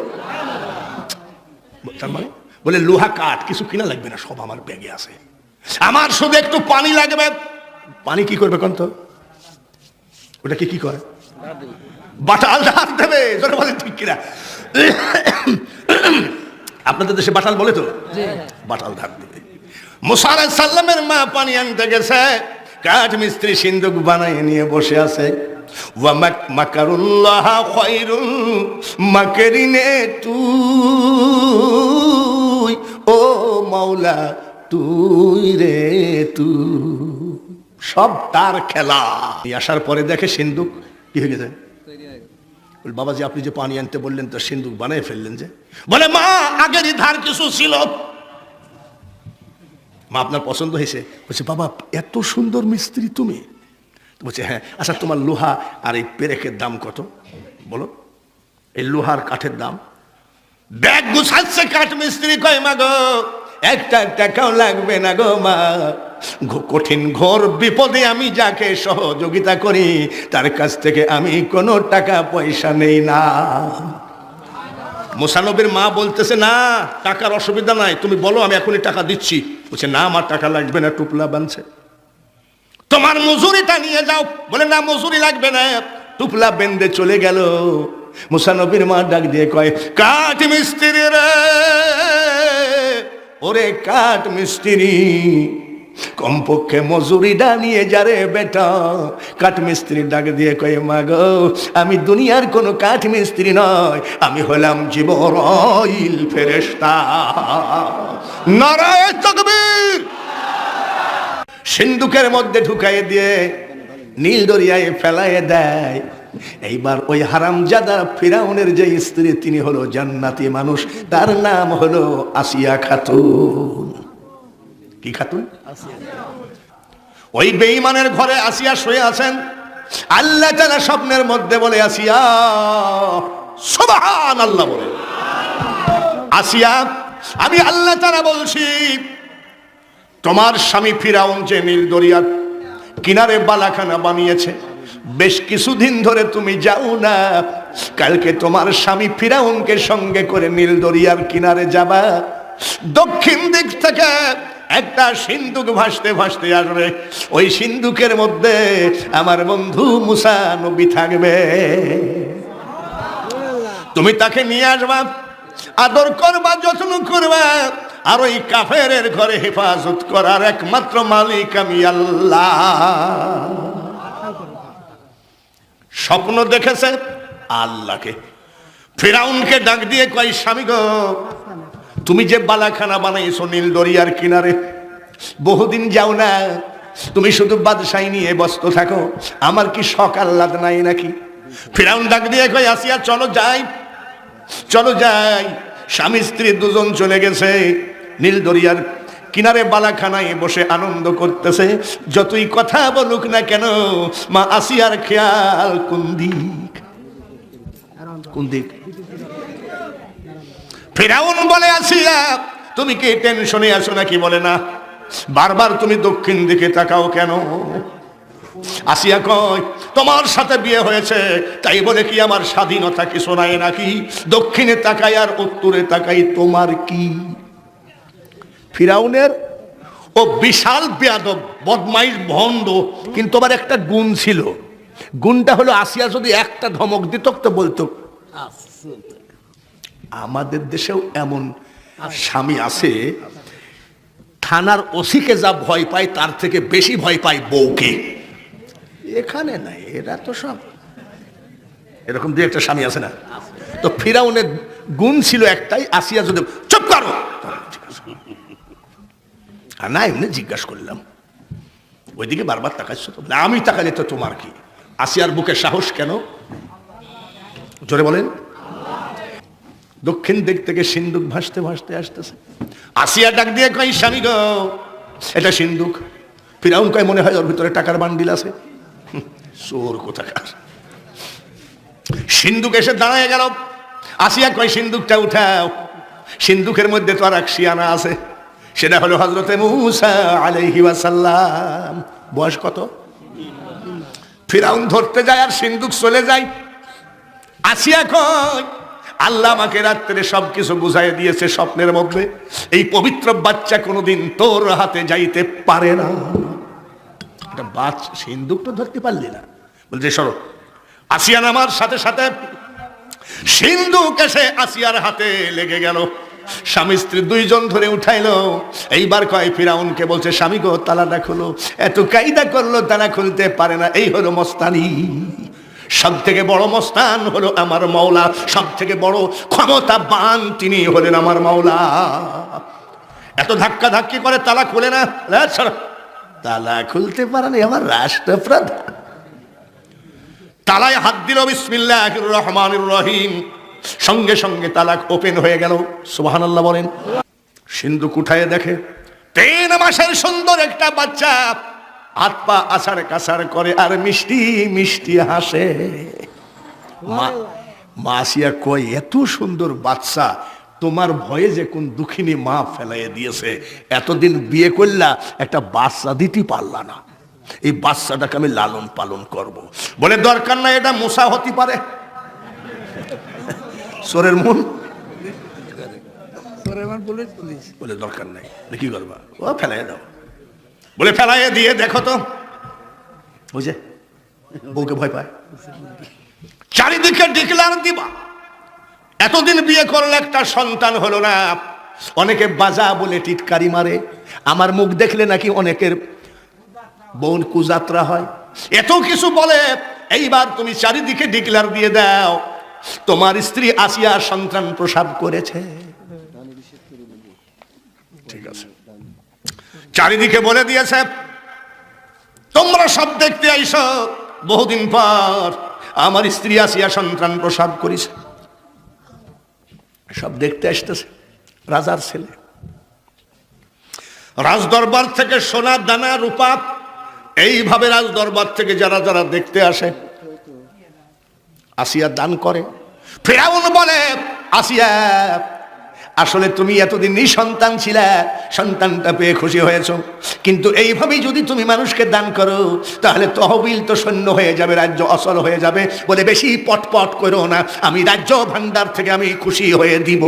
তার মানে বলে লোহা কাঠ কিছু কিনা লাগবে না, সব আমার ব্যাগে আছে, আমার শুধু একটু পানি লাগবে। পানি কি করবে কোন তো? ওটাকে কি করে? বাটাল ধার দেবে। বলে ঠিক কিনা? আপনাদের দেশে বাটাল বলে তো? বাটাল ধার দেবে। মুসা আলাইহিস সালামের মা পানি আনতে গেছে, কাঠ মিস্ত্রি সিন্দুক বানায় নিয়ে বসে আছে। ওয়া মাকারুল্লাহ খায়রুল মাকিরিনে, তুই ও মাওলা তুই রে তুই, সব তার খেলা। আসার পরে দেখে সিন্দুক কি হয়ে গেছে। বাবাজি আপনি যে পানি আনতে বললেন তো সিন্দুক বানিয়ে ফেললেন যে? বলে, মা আগেরই ধার কিছু ছিল। মা আপনার পছন্দ হয়েছে? বলছে, বাবা এত সুন্দর মিস্ত্রি তুমি। বলছে, হ্যাঁ। আচ্ছা তোমার লোহা আর এই পেরেকের দাম কত বলো? এই লোহার কাঠের দাম। ব্যাগ গুছাচ্ছে কাঠ মিস্ত্রি, কয় মা গো একটা টাকাও লাগবে না গো মা, কঠিন ঘোর বিপদে আমি যাকে সহযোগিতা করি তার কাছ থেকে আমি কোনো টাকা পয়সা নেই না। মুসা নবীর মা বলতেছে, না টাকার অসুবিধা নাই, তুমি বলো আমি এখনই টাকা দিচ্ছি। বলছে, না আমার টাকা লাগবে না, টুপলা বানছে, তোমার মজুরিটা নিয়ে যাও। বলে, না মজুরি লাগবে না। টুপলা বেঁধে চলে গেল। মুসা নবীর মা ডাক দিয়ে কয়, কাঠ মিস্ত্রি রে, ওরে কাঠ মিস্ত্রি, কমপক্ষে মজুরিটা নিয়ে যারে বেটা। কাঠ মিস্ত্রি ডাক দিয়ে কয়, মা গো আমি দুনিয়ার কোনো কাঠ মিস্ত্রি নয়, আমি হলাম জিবরাইল ফেরেশতা। নারায়ে তাকবীর। সিন্ধুকের মধ্যে ঢুকাইয়ে দিয়ে নীল দরিয়ায় ফেলাইয়ে দেয়। এইবার ওই হারামজাদা ফিরাউনের যে স্ত্রী, তিনি হলো জান্নাতি মানুষ, তার নাম হলো আসিয়া খাতুন। কি খাতুন? ওই বেঈমানের ঘরে আসিয়া শুয়ে আছেন। আল্লাহ তাআলা স্বপ্নের মধ্যে বলে, আসিয়া, সুবহানাল্লাহ বলে, আসিয়া আমি আল্লাহ তাআলা বলছি তোমার স্বামী ফিরাউন যে নীল দরিয়ার কিনারে বালাখানা বানিয়েছে, বেশ কিছুদিন ধরে তুমি যাও না। কালকে তোমার স্বামী ফিরাউনকে সঙ্গে করে নীল দরিয়ার কিনারে যাবা। দক্ষিণ দিক থেকে একটা সিন্ধুক ভাসতে ভাসতে আসবে, ওই সিন্ধুকের মধ্যে আমার বন্ধু মুসা নবী থাকবে। তুমি তাকে নিয়ে আসবা, আদর করবা, যত্ন করবা, আর ওই কাফেরের ঘরে হেফাজত করার একমাত্র মালিক আমি আল্লাহ। স্বপ্ন দেখেছে আল্লাহকে। ফিরাউনকে ডাক দিয়ে কয়, স্বামী গো, তুমি যে বালাখানা বানাইছো নীল দরিয়ার কিনারে, বহুদিন যাও না, তুমি শুধু বাদশাহী নিয়ে ব্যস্ত থাকো, আমার কি শখ আহ্লাদ নাই নাকি? ফিরাউন ডাক দিয়ে কয়, আসিয়া চলো যাই, চলো যাই। স্বামী স্ত্রী দুজন চলে গেছে, নীল দরিয়ার কিনারে বালাখানায় বসে আনন্দ করতেছে। যতই কথা বলুক না কেন, মা আসিয়ার খেয়াল কোন দিক, কোন দিক? ফিরাউন বলে, আসিয়া তুমি কি টেনশনে আছো নাকি? বলে না। বারবার তুমি দক্ষিণ দিকে তাকাও কেন? আসিয়া কয়, তোমার সাথে বিয়ে হয়েছে, তাই বলে কি আমার স্বাধীনতা কিছু নাই নাকি? দক্ষিণে তাকাই আর উত্তরে তাকাই, তোমার কি? ফিরাউনের ও বিশাল বেয়াদব, বদমাইশ, ভণ্ড, কিন্তু আবার একটা গুণ ছিল। গুণটা হলো, আসিয়া যদি একটা ধমক দিত তো বলতো। আমাদের দেশেও এমন স্বামী আছে, থানার ওসিকে যা ভয় পায় তার থেকে বেশি ভয় পায় বউকে। এখানে নাই, এরা তো সব এরকম দিয়ে একটা স্বামী আছে না? তো ফিরাউনের গুণ ছিল একটাই, আসিয়া যদি চুপ করো, আর না এমনি জিজ্ঞাসা করলাম, ওইদিকে বারবার তাকাচ্ছ তো? আমি তাকালে তো তোমার কি? আসিয়ার বুকে সাহস কেন? জোরে বলেন। দক্ষিণ দিক থেকে সিন্ধুক ভাসতে ভাসতে আসতেছে। আসিয়া ডাক দিয়ে কয়, স্বামী গো, এটা সিন্ধুক। ফিরাউন কয়, মনে হয় ওর ভিতরে টাকার বান্ডিল আছে। চোর কোথাকার। সিন্ধুক এসে দাঁড়ায় গেল। আসিয়া কয়, সিন্ধুকটা উঠাও। সিন্ধুকের মধ্যে তো আর এক শিয়ানা আছে, সেটা হলো হযরতে মূসা আলাইহি ওয়াসাল্লাম। বয়স কত? ফিরাউন ধরতে যায় আর সিন্ধুক চলে যায়। আসিয়া কয়, আল্লাহ আমাকে রাত্রে সবকিছু বুঝাই দিয়েছে স্বপ্নের মধ্যে, এই পবিত্র বাচ্চা কোনোদিন তোর হাতে যাইতে পারে না। একটা বাচ্চা সিন্ধুক তো ধরতে পারলি না, বলছে সরো। আসিয়া নামার সাথে সাথে সিন্ধুক এসে আসিয়ার হাতে লেগে গেল। স্বামী স্ত্রী দুইজন ধরে উঠাইলো। এইবার কয় ফিরাউনকে, বলছে, স্বামী গো, তালাটা খুলো। এত কায়দা করলো, তালা খুলতে পারে না। এই হলো মস্তানি। সব থেকে বড় মস্তান হলো আমার মাওলা, সব থেকে বড় ক্ষমতাবান তিনি হলেন আমার মাওলা। এত ধাক্কা ধাক্কি করে তালা খুলে না। তালা খুলতে পারে না আমার রাষ্ট্রপ্রধান। তালায় হাত দিল, বিসমিল্লাহির রহমানির রহিম, সঙ্গে সঙ্গে তালা ওপেন হয়ে গেল। সুবহানাল্লাহ বলেন। সিন্ধুক উঠায় দেখে 3 মাসের সুন্দর একটা বাচ্চা, হাত পা আছাড় কাছাড় করে আর মিষ্টি মিষ্টি হাসে। মা আসিয়া কয়, এত সুন্দর বাচ্চা, তোমার ভয়ে যে কোন দুঃখিনী মা ফেলাইয়া দিয়েছে। এতদিন বিয়ে করলা, একটা বাচ্চা দিতে পারলা না, এই বাচ্চাটাকে আমি লালন পালন করব। বলে, দরকার নাই, এটা মুসা হতে পারে। চোরের মন বলে, দরকার নাই, কি করবা? ও ফেলাই দাও। বলে, ফেলাইয়ে দিয়ে দেখো তো। বুঝে বউকে ভয় পায়, চারিদিকে ডিক্লার দিবা। এতদিন বিয়ে করলে একটা সন্তান হলো না। অনেকে বাজা বলে টিটকারি মারে, আমার মুখ দেখলে নাকি অনেকের বোন কুযাত্রা হয়, এত কিছু বলে। এইবার তুমি চারিদিকে ডিক্লার দিয়ে দাও, তোমার স্ত্রী আসিয়া সন্তান প্রসব করেছে। ঠিক আছে, চারিদিকে বলে দিয়েছে, তোমরা সব দেখতে আইসো, বহুদিন পর আমার স্ত্রী আসিয়া সন্তান প্রসব করেছে। সব দেখতে আসতেছে। রাজার ছেলে, রাজদরবার থেকে সোনা দানা রূপা, এইভাবে রাজদরবার থেকে যারা যারা দেখতে আসে, আসিয়া দান করে। ফিরাউন বলে, আসিয়া আসলে তুমি এতদিন নিঃসন্তান ছিলা, সন্তানটা পেয়ে খুশি হয়েছো, কিন্তু এইভাবেই যদি তুমি মানুষকে দান করো তাহলে তহবিল তো শূন্য হয়ে যাবে, রাজ্য অচল হয়ে যাবে, বলে বেশি পটপট করো না, আমি রাজ্য ভান্ডার থেকে আমি খুশি হয়ে দিব।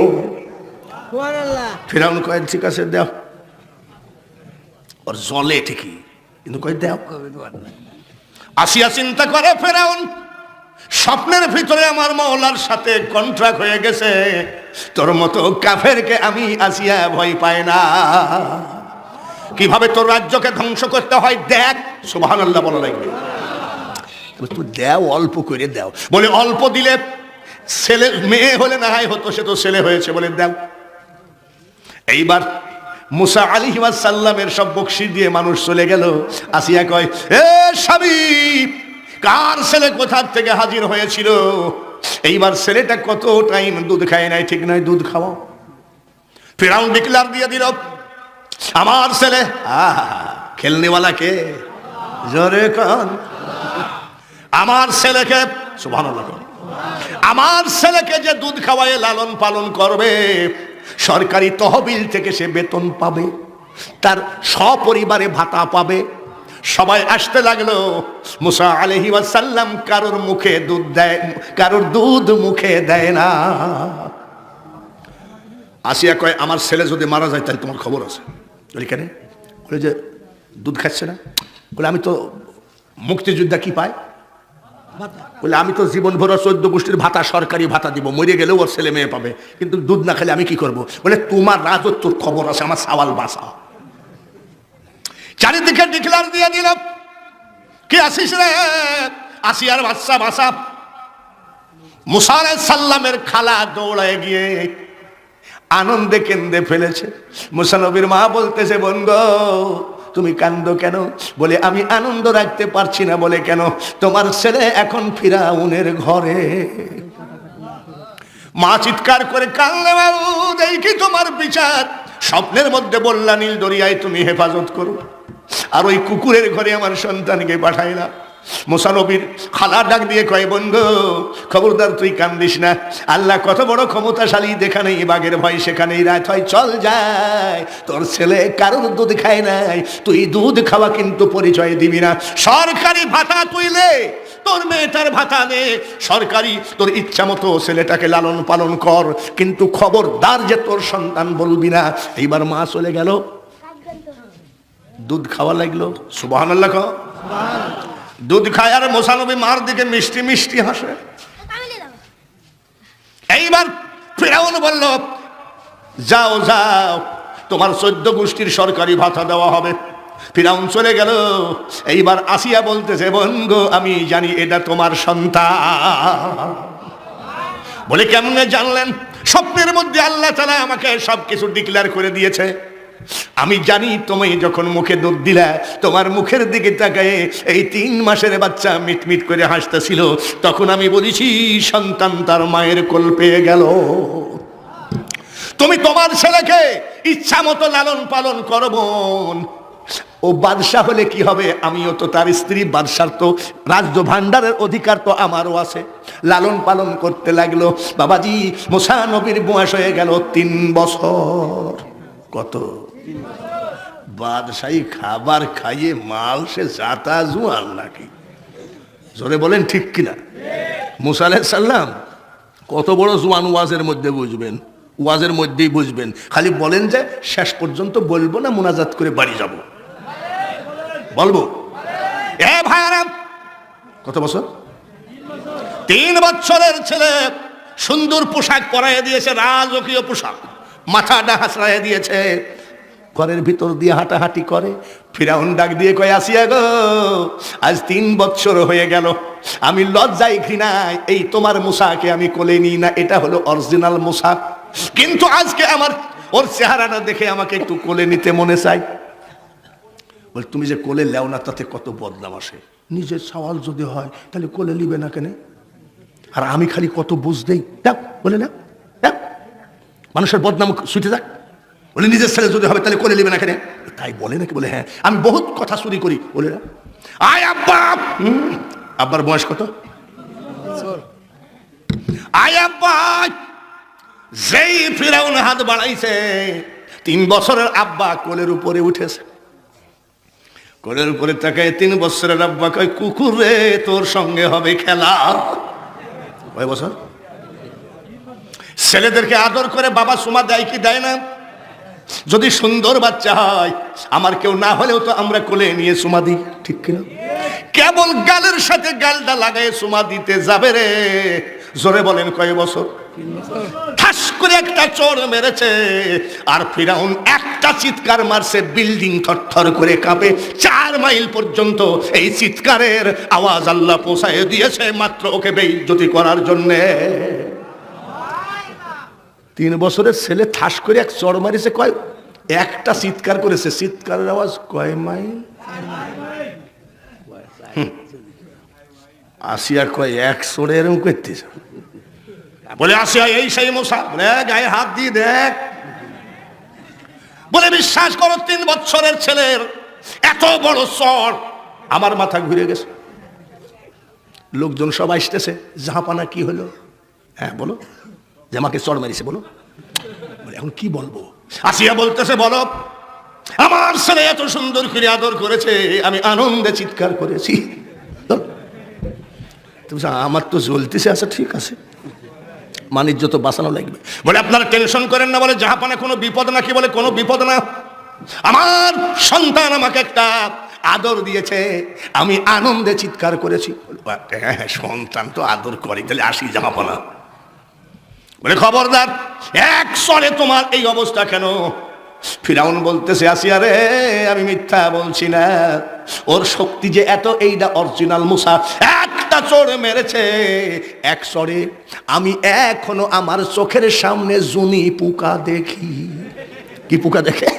ফিরাউন কয় ঠিক আছে দাও, ওর জলে ঠিকই, কিন্তু কয় দাও। আসিয়া চিন্তা করে ফেরাউন স্বপ্নের ভিতরে আমার মওলার সাথে কন্ট্রাক্ট হয়ে গেছে, তোর মতো কাফেরকে আমি আসিয়া ভয় পাই না, কিভাবে তোর রাজ্যকে ধ্বংস করতে হয় দেখ। সুবহানাল্লাহ বলা লাগবে, তুই দেও, অল্প করে দেও। বলে অল্প দিলে ছেলে, মেয়ে হলে না হয় হতো, সে তো ছেলে হয়েছে, বলে দাও। এইবার মুসা আলাইহিস সালামের সব বকশিশ দিয়ে মানুষ চলে গেল। আসিয়া কয় এ স্বামী, কার ছেলে কোথা থেকে হাজির হয়েছিল? এইবার ছেলেটা কত টাইম দুধ খায় নাই, ঠিক নয়, দুধ খাওয়াও। ফিরাউন ডিক্লার দিয়ে দিল আমার ছেলে। খেলনেওয়ালা কে? জোরে কন। আমার ছেলেকে, সুবহানাল্লাহ, আমার ছেলেকে যে দুধ খাওয়ায় লালন পালন করবে, সরকারি তহবিল থেকে সে বেতন পাবে, তার সপরিবারে ভাতা পাবে। সবাই আসতে লাগলো। মুসা আলাইহিস সালাম কারোর মুখে দুধ দেয়, কারোর দুধ মুখে দেয় না। আসিয়া কয় আমার ছেলে যদি মারা যায় তাহলে তোমার খবর আছে? বলি কেন? বলে যে দুধ খাচ্ছে না। বলে আমি তো মুক্তিযোদ্ধা, কি পায়? বলে আমি তো জীবন ভর 14 গোষ্ঠীর ভাতা, সরকারি ভাতা দিব, মরে গেলেও ওর ছেলে মেয়ে পাবে, কিন্তু দুধ না খেলে আমি কি করব? বলে তোমার রাজত্বর খবর আছে, আমার সাওয়াল বাসা। চারিদিকে ডিক্লার দিয়ে দিল কি আসিস রে? আসিয়ার বাচ্চা বাসা। মুসা আলাইহিস সালামের খালা দৌড়ায় গিয়ে আনন্দে কেঁদে ফেলেছে। মুসা নবীর মা বলতেছে বোন গো তুমি কান্দো কেন? বলে আমি আনন্দ রাখতে পারছি না। বলে কেন? তোমার ছেলে এখন ফিরাউনের ঘরে। মা চিৎকার করে কাঁদলে, বাবু এই কি তোমার বিচার? স্বপ্নের মধ্যে বললা নীল দরিয়ায় তুমি হেফাজত করো, আর ওই কুকুরের ঘরে আমার সন্তানকে পাঠাইলা। মুসা নবীর খালা ডাক দিয়ে কয় বন্ধু খবরদার তুই কান্দিস না, আল্লাহ কত বড় ক্ষমতাশালী, দেখা নেই বাঘের ভয় সেখানেই রাত হয়, চল যায়। তোর ছেলে কারোর দুধ খায় নাই, তুই দুধ খাওয়া কিন্তু পরিচয় দিবি না। সরকারি ভাতা তুই লে, তোর মেয়েটার ভাতা নে, সরকারি তোর ইচ্ছা মতো ছেলেটাকে লালন পালন কর, কিন্তু খবরদার যে তোর সন্তান বলবি না। এইবার মা চলে গেল, দুধ খাওয়া লাগলো। সুবহানাল্লাহ কও। দুধ খায় আর মুসা নবী মার দিকে মিষ্টি মিষ্টি হাসে। এইবার ফিরাউন বলল যাও যাও, তোমার 14 গোষ্ঠীর সরকারি ভাতা দেওয়া হবে। ফিরাউন চলে গেল। এইবার আসিয়া বলতেছে বোন গো আমি জানি এটা তোমার সন্তান। বলে কেমনে জানলেন? স্বপ্নের মধ্যে আল্লাহ তাআলা আমাকে সবকিছু ডিক্লেয়ার করে দিয়েছে। আমি জানি তুমি যখন মুখে দুধ দিলা, তোমার মুখের দিকে তাকায় এই 3 মাসের বাচ্চা মিটমিট করে হাসতেছিল, তখন আমি বলেছি সন্তান তার মায়ের কোল পেয়ে গেল। তুমি তোমার ছেলেকে ইচ্ছা মতো লালন পালন করো। ও বাদশাহ হলে কি হবে? আমিও তো তার স্ত্রী, বাদশার তো রাজ্য ভান্ডারের অধিকার তো আমারও আছে। লালন পালন করতে লাগলো। বাবাজি মুসা নবীর বয়স হয়ে গেল 3 বছর। কত? বাদশাহী খাবার খাইয়ে মাল সে জাতা জুয়ান নাকি? জোরে বলেন ঠিক কিনা? মুসা আলাইহিস সালাম কত বড় জুয়ান, ওয়াজের মধ্যে বুঝবেন, ওয়াজের মধ্যেই বুঝবেন। খালি বলেন যে শেষ পর্যন্ত বলবো না, মুনাজাত করে বাড়ি যাব। বলবো এ ভাইরা, কত বছর? 3 বছরের ছেলে। সুন্দর পোশাক পরাইয়া দিয়েছে, রাজকীয় পোশাক, মাথাটা হাসড়াইয়া দিয়েছে, ঘরের ভিতর দিয়ে হাঁটাহাঁটি করে। ফিরাউন ডাক দিয়ে কয় আসিয়া গো আজ 3 বছর হয়ে গেল, আমি লজ্জায় ঘৃণায় এই তোমার মুসাকে আমি কোলে নিই না। এটা হলো অরিজিনাল মুসা, কিন্তু আজকে আমার ওর চেহারাটা দেখে আমাকে একটু কোলে নিতে মনে চাই। বল তুমি যে কোলে লেও না তাতে কত বদনাম আসে। নিজের সওয়াল যদি হয় তাহলে কোলে নিবে না কেন? আর আমি খালি কত বুঝ দেই, দেখ বলে না, দেখ মানুষের বদনাম ছুটে যাক। বলে নিজের ছেলে যদি হবে তাহলে কোলে নিবে না কেন? তাই বলে নাকি? বলে হ্যাঁ আমি বহুত কথা চুরি করি। বলে না আয় আব্বা। আব্বার বয়স কত? আয় আব্বা যেই ফিরাউন হাত বাড়াইছে 3 বছরের আব্বা কোলের উপরে উঠেছে। কোলের উপরে তাকায় 3 বছরের আব্বা কয়, কুকুর রে তোর সঙ্গে হবে খেলা। কয় বছর? ছেলেদেরকে আদর করে বাবা সুমা দেয় কি দেয় না? যদি সুন্দর বাচ্চা হয়, আমার কেউ না হলেও তো আমরা কোলে নিয়ে সুমা দিই, ঠিক কিনা? কেবল গালের সাথে গালটা লাগায় সুমা দিতে যাবে রে, জোরে বলেন কয় বছর? ঠাস করে একটা চোর মেরেছে, আর ফিরাউন একটা চিৎকার মারছে, বিল্ডিং থরথর করে কাঁপে। 4 মাইল পর্যন্ত এই চিৎকারের আওয়াজ আল্লাহ পৌঁছায় দিয়েছে, মাত্র ওকে বেইজ্জতি করার জন্যে। 3 বছরের ছেলে ঠাস করে এক চড় মারিছে, কয় একটা চিৎকার করেছে, চিৎকারের আওয়াজ কয় মাইল? আসিয়া কয় 1 চড়ে এরকম করতেছে। বলে আসিয়া এই সেই মশা, বলে গায়ে হাত দিয়ে দেখ। বলে বিশ্বাস করো 3 বছরের ছেলের এত বড় চড়, আমার মাথা ঘুরে গেছে। লোকজন সব আসতেছে, জাহাপানা কি হলো? হ্যাঁ বলো, যে আমাকে চড় মারিছে বলো। বলে এখন কি বলবো? আসিয়া বলতেছে, বলো আমার ছেলে এত সুন্দর করে আদর করেছে, আমি আনন্দে চিৎকার করেছি। আমার তো জ্বলতেছে। আচ্ছা ঠিক আছে, মানিজ্য তো বাঁচানো লাগবে। বলে আপনারা টেনশন করেন না, বলে জাহাপানা কোনো বিপদ নাকি? বলে কোনো বিপদ না, আমার সন্তান আমাকে একটা আদর দিয়েছে, আমি আনন্দে চিৎকার করেছি। হ্যাঁ সন্তান তো আদর করে, তাহলে আসি জাহাপানা। বলে খবরদার, 1 চড়ে তোমার এই অবস্থা কেন? ফিরাউন বলতেছে, আসিয়া রে আমি মিথ্যা বলছি না, ওর শক্তি যে এত, এইটা অরিজিনাল মুসা। একটা চড় মেরেছে, 1 চড়ে আমি এখনো আমার চোখের সামনে জুনি পোকা দেখি। কি পোকা দেখে?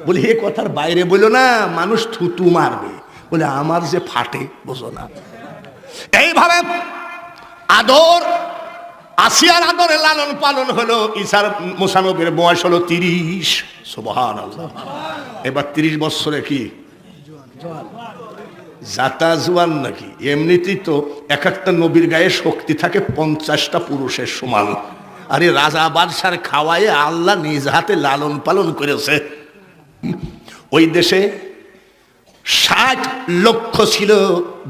বলি এ কথার বাইরে বললো না, মানুষ থুতু মারবে। বলে আমার যে ফাটে, বোঝো না? এইভাবে আদর, আসিয়ার আদরে লালন পালন হলো। ঈসার মুসা নবীর বয়স হলো 30। সুবহানাল্লাহ। এবার 30 বছরে কি জাতা জোয়ান নাকি? এমনিতেই তো এক একটা নবীর গায়ে শক্তি থাকে 50টা পুরুষের সমান। আরে রাজা বাদশার খাওয়ায়ে আল্লাহ নিজ হাতে লালন পালন করেছে। ওই দেশে 60 লক্ষ ছিল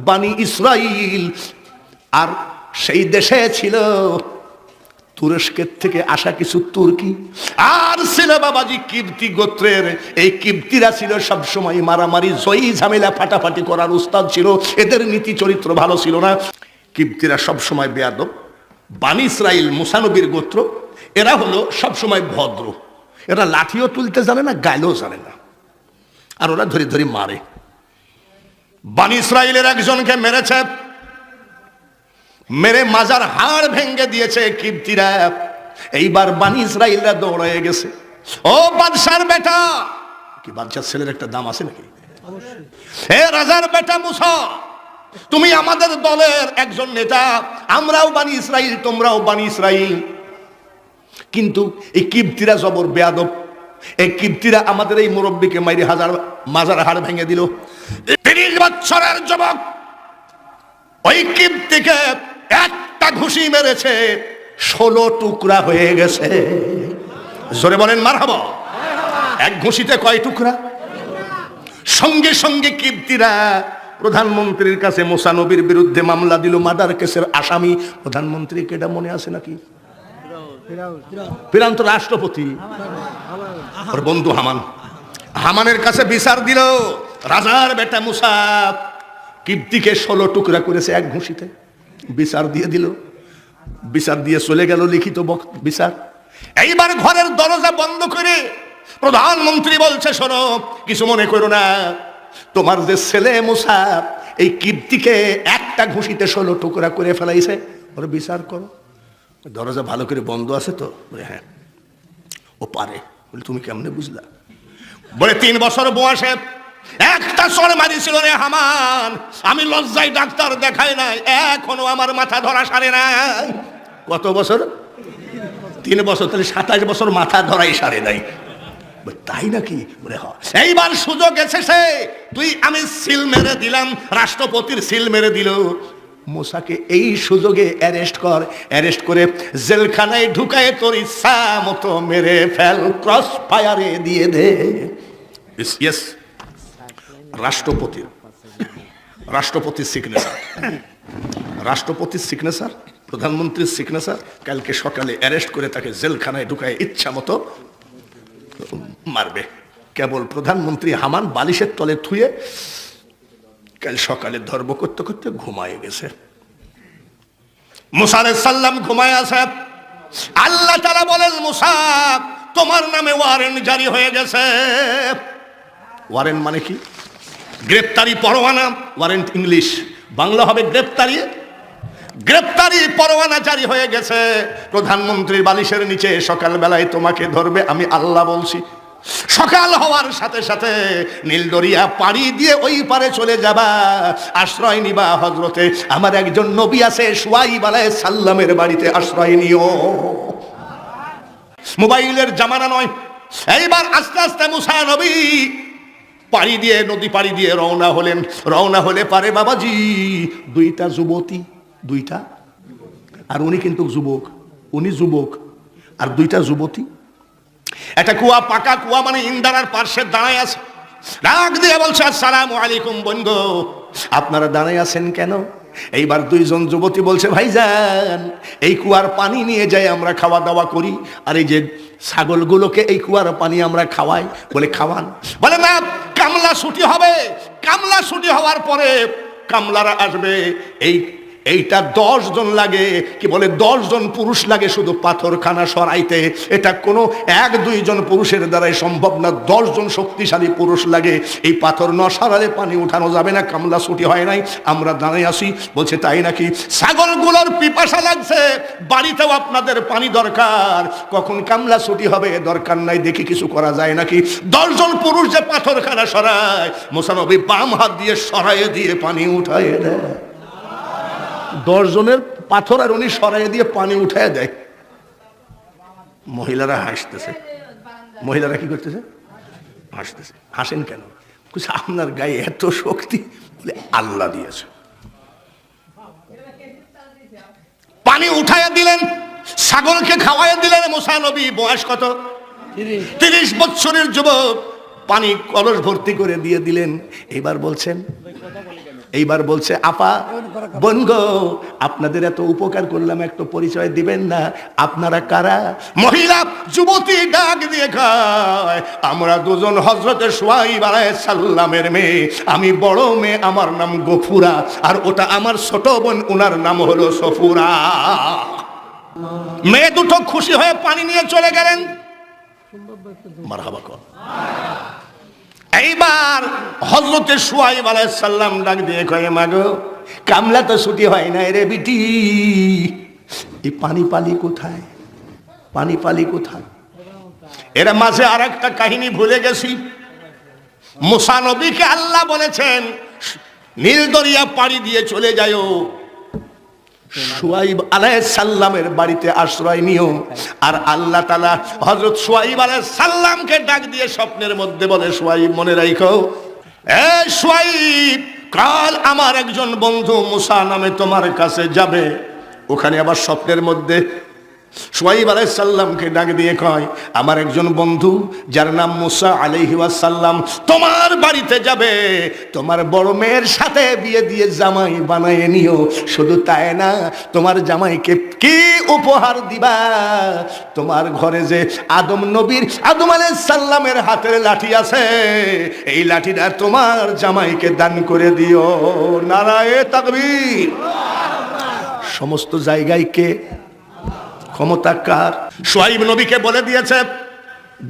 বানি ইসরাইল, আর সেই দেশে ছিল তুরস্কের থেকে আসা কিছু তুর্কি, আর ছিল বাবাজি কিপ্তি গোত্রের। এই কিপ্তিরা ছিল সবসময় মারামারি, জয়ী ঝামেলা ফাটাফাটি করার উস্তাদ ছিল। এদের নীতি চরিত্র ভালো ছিল না। কিপ্তিরা সবসময় বেয়াদব। বানি ইসরাইল মুসা নবীর গোত্র, এরা হলো সবসময় ভদ্র। এরা লাঠিও তুলতে জানে না, গাইলেও জানে না, আর ওরা ধরে ধরে মারে। বানি ইসরাইলের একজনকে মেরেছে, মেরে মাজার হাড় ভেঙে দিয়েছে কিপ্তিরা। এইবার বানি ইসরাইলরা দৌড়ে গেছে, ও বাদশার বেটা, কি বাদশার ছেলের একটা দাম আছে নাকি? হে রাজার বেটা মুসা, তুমি আমাদের দলের একজন নেতা, আমরাও বানি ইসরাইল, তোমরাও বানি ইসরাইল, কিন্তু এই কিপ্তিরা জবর বেয়াদব। এই কিপ্তিরা আমাদের এই মুরব্বীকে মাইরে মাজার হাড় ভেঙে দিল। 30 বছরের যুবক ওই কিপ্তিকে একটা ঘুষি মেরেছে, 16 টুকরা হয়ে গেছে। জোরে বলেন মারহাবা। এক ঘুষিতে কয় টুকরা? সঙ্গে সঙ্গে কিপ্তিরা প্রধানমন্ত্রীর কাছে মুসা নবীর বিরুদ্ধে মামলা দিল, মার্ডার কেসের আসামি। প্রধানমন্ত্রীকে এটা মনে আছে নাকি? ফিরাউন তো রাষ্ট্রপতি, ওর বন্ধু হামান। হামানের কাছে বিচার দিল, রাজার বেটা মুসা কিপ্তিকে 16 টুকরা করেছে এক ঘুষিতে। বিচার দিয়ে দিল, বিচার দিয়ে চলে গেল লিখিত বিচার। এইবার ঘরের দরজা বন্ধ করে প্রধানমন্ত্রী বলছে, শোনো, কিছু মনে করো না, তোমার যে ছেলে মুসা এই কিপ্তিকে একটা ঘুষিতে 16 টুকরা করে ফেলাইছে, ওর বিচার করো। দরজা ভালো করে বন্ধ আছে তো? বলে হ্যাঁ, ও পারে। বলে তুমি কেমনে বুঝলা? বলে 3 বছর বয়সে একটা চড় মারিছিল রে হামান, আমি লজ্জায় ডাক্তার দেখাই নাই, এখনো আমার মাথা ধরা সারে নাই। কত বছর? 3 বছর, তাহলে 27 বছর মাথা ধরাই সারে নাই। তাই নাকি? বলে হ্যাঁ। এইবার সুযোগ এসেছে, তুই আমি সিল মেরে দিলাম, রাষ্ট্রপতির সিল মেরে দিল। মুসাকে এই সুযোগে অ্যারেস্ট করে জেলখানায় ঢুকায় তোর ইচ্ছা মতো মেরে ফেল, ক্রস ফায়ারে দিয়ে দে। ইয়েস, রাষ্ট্রপতির সিগনেচার, প্রধানমন্ত্রীর সিগনেচার, কালকে সকালে অ্যারেস্ট করে তাকে জেলখানায় ঢুকায় ইচ্ছা মতো মারবে। কেবল প্রধানমন্ত্রী হামান বালিশের তলে থুয়ে কাল সকালে ধর্ম করতে করতে ঘুমায় গেছে। মুসা আলাইহিস সালাম ঘুমায় আছে। আল্লাহ তাআলা বলেন, মুসা তোমার নামে ওয়ারেন্ট জারি হয়ে গেছে। ওয়ারেন্ট মানে কি? গ্রেপ্তারি পরোয়ানা। ওয়ারেন্ট ইংলিশ, বাংলা হবে গ্রেপ্তারি পরোয়ানা জারি হয়ে গেছে। প্রধানমন্ত্রীর বালিশের নিচে সকালবেলায় তোমাকে ধরবে, আমি আল্লাহ বলছি। সকাল হওয়ার সাথে সাথে নীলদরিয়া পাড়ি দিয়ে ওই পারে চলে যাবা, আশ্রয় নিবা হযরতে আমার একজন নবী আছে শুআইব আলাইহিস সালামের বাড়িতে আশ্রয় নিও। মোবাইলের জামানা নয়। এইবার আস্তে আস্তে মুসা নবী নদী পাড়ি দিয়ে রওনা হলে পারে বাবাজি দুইটা যুবতী, আর উনি কিন্তু যুবক আর দুইটা যুবতী একটা পাকা কুয়া মানে ইন্দারার পার্শ্বে দাঁড়ায় আছে। ডাক দিয়ে বলছে, আসসালামু আলাইকুম বন্ধু, আপনারা দাঁড়ায় আছেন কেন? এইবার দুইজন যুবতী বলছে, ভাইজান এই কুয়ার পানি নিয়ে যাই আমরা খাওয়া দাওয়া করি, আর এই যে ছাগলগুলোকে এই কুয়ার পানি আমরা খাওয়াই। বলে খাওয়ান? বলে না, কামলা ছুটি হবে, কামলা ছুটি হওয়ার পরে কামলারা আসবে। এইটা 10 জন লাগে, কি বলে 10 জন পুরুষ লাগে শুধু পাথরখানা সরাইতে। এটা কোনো 1-2 জন পুরুষের দ্বারাই সম্ভব না, 10 জন শক্তিশালী পুরুষ লাগে। এই পাথর ন সরালে পানি উঠানো যাবে না। কামলা ছুটি হয় নাই, আমরা দাঁড়িয়ে আসি। বলছে তাই নাকি? ছাগলগুলোর পিপাসা লাগছে, বাড়িতেও আপনাদের পানি দরকার, কখন কামলা ছুটি হবে দরকার নাই, দেখি কিছু করা যায় নাকি। 10 জন পুরুষ যে পাথরখানা সরায়, মুসা নবী বাম হাত দিয়ে সরাইয়ে দিয়ে পানি উঠাইয়ে দেয়। 10 জনের পাথর আর উনি সরাই দিয়ে পানি উঠায় দেয়। মহিলারা হাসতেছে। মহিলারা কি করতেছে? হাসতেছে। হাসেন কেন? আপনার গায়ে এত শক্তি, বলে আল্লাহ দিয়েছে। পানি উঠাইয়া দিলেন, ছাগলকে খাওয়াইয়া দিলেন। মুসা নবী বয়স কত? 30 বছরের যুবক। পানি কলস ভর্তি করে দিয়ে দিলেন। এইবার বলছে আপা বোন গো, আপনাদের এত উপকার করলাম, একটু পরিচয় দিবেন না? আপনারা কারা? মহিলা যুবতী ডাক দিয়ে কয়, আমরা দুজন হযরতে শুআইব আলাইহিস সালামের মেয়ে। আমি বড় মেয়ে, আমার নাম গফুরা, আর ওটা আমার ছোট বোন, ওনার নাম হলো সফুরা। মেয়ে দুটো খুশি হয়ে পানি নিয়ে চলে গেলেন। মারহাবা কর। এইবার হযরতে শুআইব আলাইহিস সালাম ডাক দিয়ে কয়, মাগো কামলা তো ছুটি হয় না রে বিটি, এই পানি কোথায়? এর মাঝে আর একটা কাহিনী ভুলে গেছি। মুসা নবীকে আল্লাহ বলেছেন নীল দরিয়া পাড়ি দিয়ে চলে যাও, শুআইব আলাইহিস সালামের বাড়িতে আশ্রয় নিও। আর আল্লাহ তাআলা হযরত শুআইব আলাইহিস সালামকে ডাক দিয়ে স্বপ্নের মধ্যে বলে, শুআইব মনে রাখো, এই শুআইব, কাল আমার একজন বন্ধু মুসা নামে তোমার কাছে যাবে। ওখানে আবার স্বপ্নের মধ্যে শুআইব আলাইহিস সালামকে ডাক দিয়ে কয়, আমার একজন বন্ধু যার নাম মুসা আলাইহি ওয়াসাল্লাম তোমার বাড়িতে যাবে, তোমার বড় মেয়ের সাথে বিয়ে দিয়ে জামাই বানায় নিও। শুধু তাই না, তোমার জামাইকে কি উপহার দিবা? তোমার ঘরে যে আদম আলাইহিস সালামের হাতের লাঠি আছে, এই লাঠিটা তোমার জামাইকে দান করে দিও। নারায়ে তাকবীর। সমস্ত জায়গায় কে ক্ষমতা কার? শুআইব নবীকে বলে দিয়েছে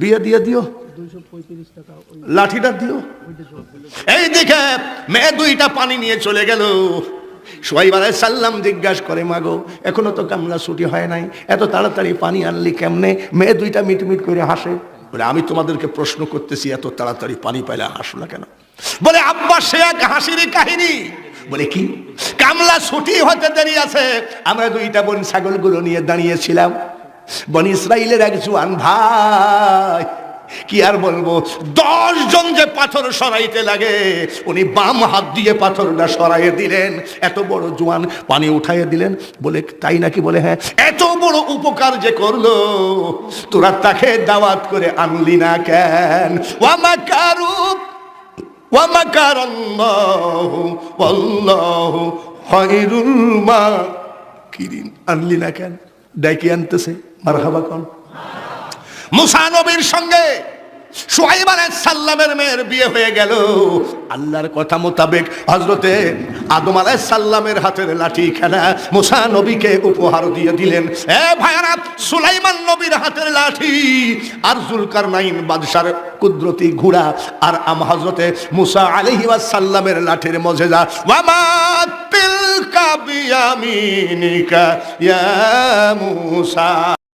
বিয়ে দিয়ে দিও, 235 টাকা লাঠিটা দিও। এই দিকে মেয়ে দুইটা পানি নিয়ে চলে গেল। শুআইব আলাইহিস সালাম জিজ্ঞাসা করে, মাগো এখনো তো কামলা ছুটি হয় নাই, এত তাড়াতাড়ি পানি আনলি কেমনে? মেয়ে দুইটা মিটমিট করে হাসে। বলে আমি তোমাদেরকে প্রশ্ন করতেছি, এত তাড়াতাড়ি পানি পাইলে হাসলা কেন? বলে আব্বা সে এক হাসির কাহিনী। বলে কি? কামলা ছুটি হতে দেরি আছে, আমরা দুইটা বোন ছাগলগুলো নিয়ে দাঁড়িয়েছিলাম। বনি ইসরাইলের এক জওয়ান ভাই কি আর বলবো, 10 জন যে পাথর সরাইতে লাগে উনি বাম হাত দিয়ে পাথরটা সরাইয়ে দিলেন, এত বড় জোয়ান পানি উঠাইয়ে দিলেন। বলে তাই নাকি? বলে হ্যাঁ। এত বড় উপকার যে করলো, তোরা তাকে দাওয়াত করে আনলি না কেন? ওয়ামাকারু ওয়ামাকারাল্লাহু ওয়াল্লাহু খায়রুল মাকিরিন। আনলি না কেন? ডাকি আনতেছে। মারহাবা কোন? মুসা নবীর সঙ্গে শুআয়ব আলাইহিস সালামের মেয়ের বিয়ে হয়ে গেল। আল্লাহর কথা মোতাবেক হযরতে আদম আলাইহিস সালামের হাতের লাঠি খেলা মুসা নবীকে উপহার দিয়ে দিলেন। এ ভাইরা, সুলাইমান নবীর হাতের লাঠি আর জুলকারনাইন বাদশার কুদরতি ঘোড়া আর হযরতে মুসা আলাইহিস সালামের লাঠির মুজিজা। ওয়ামা তিলকা বিয়ামিনিকা ইয়া মুসা।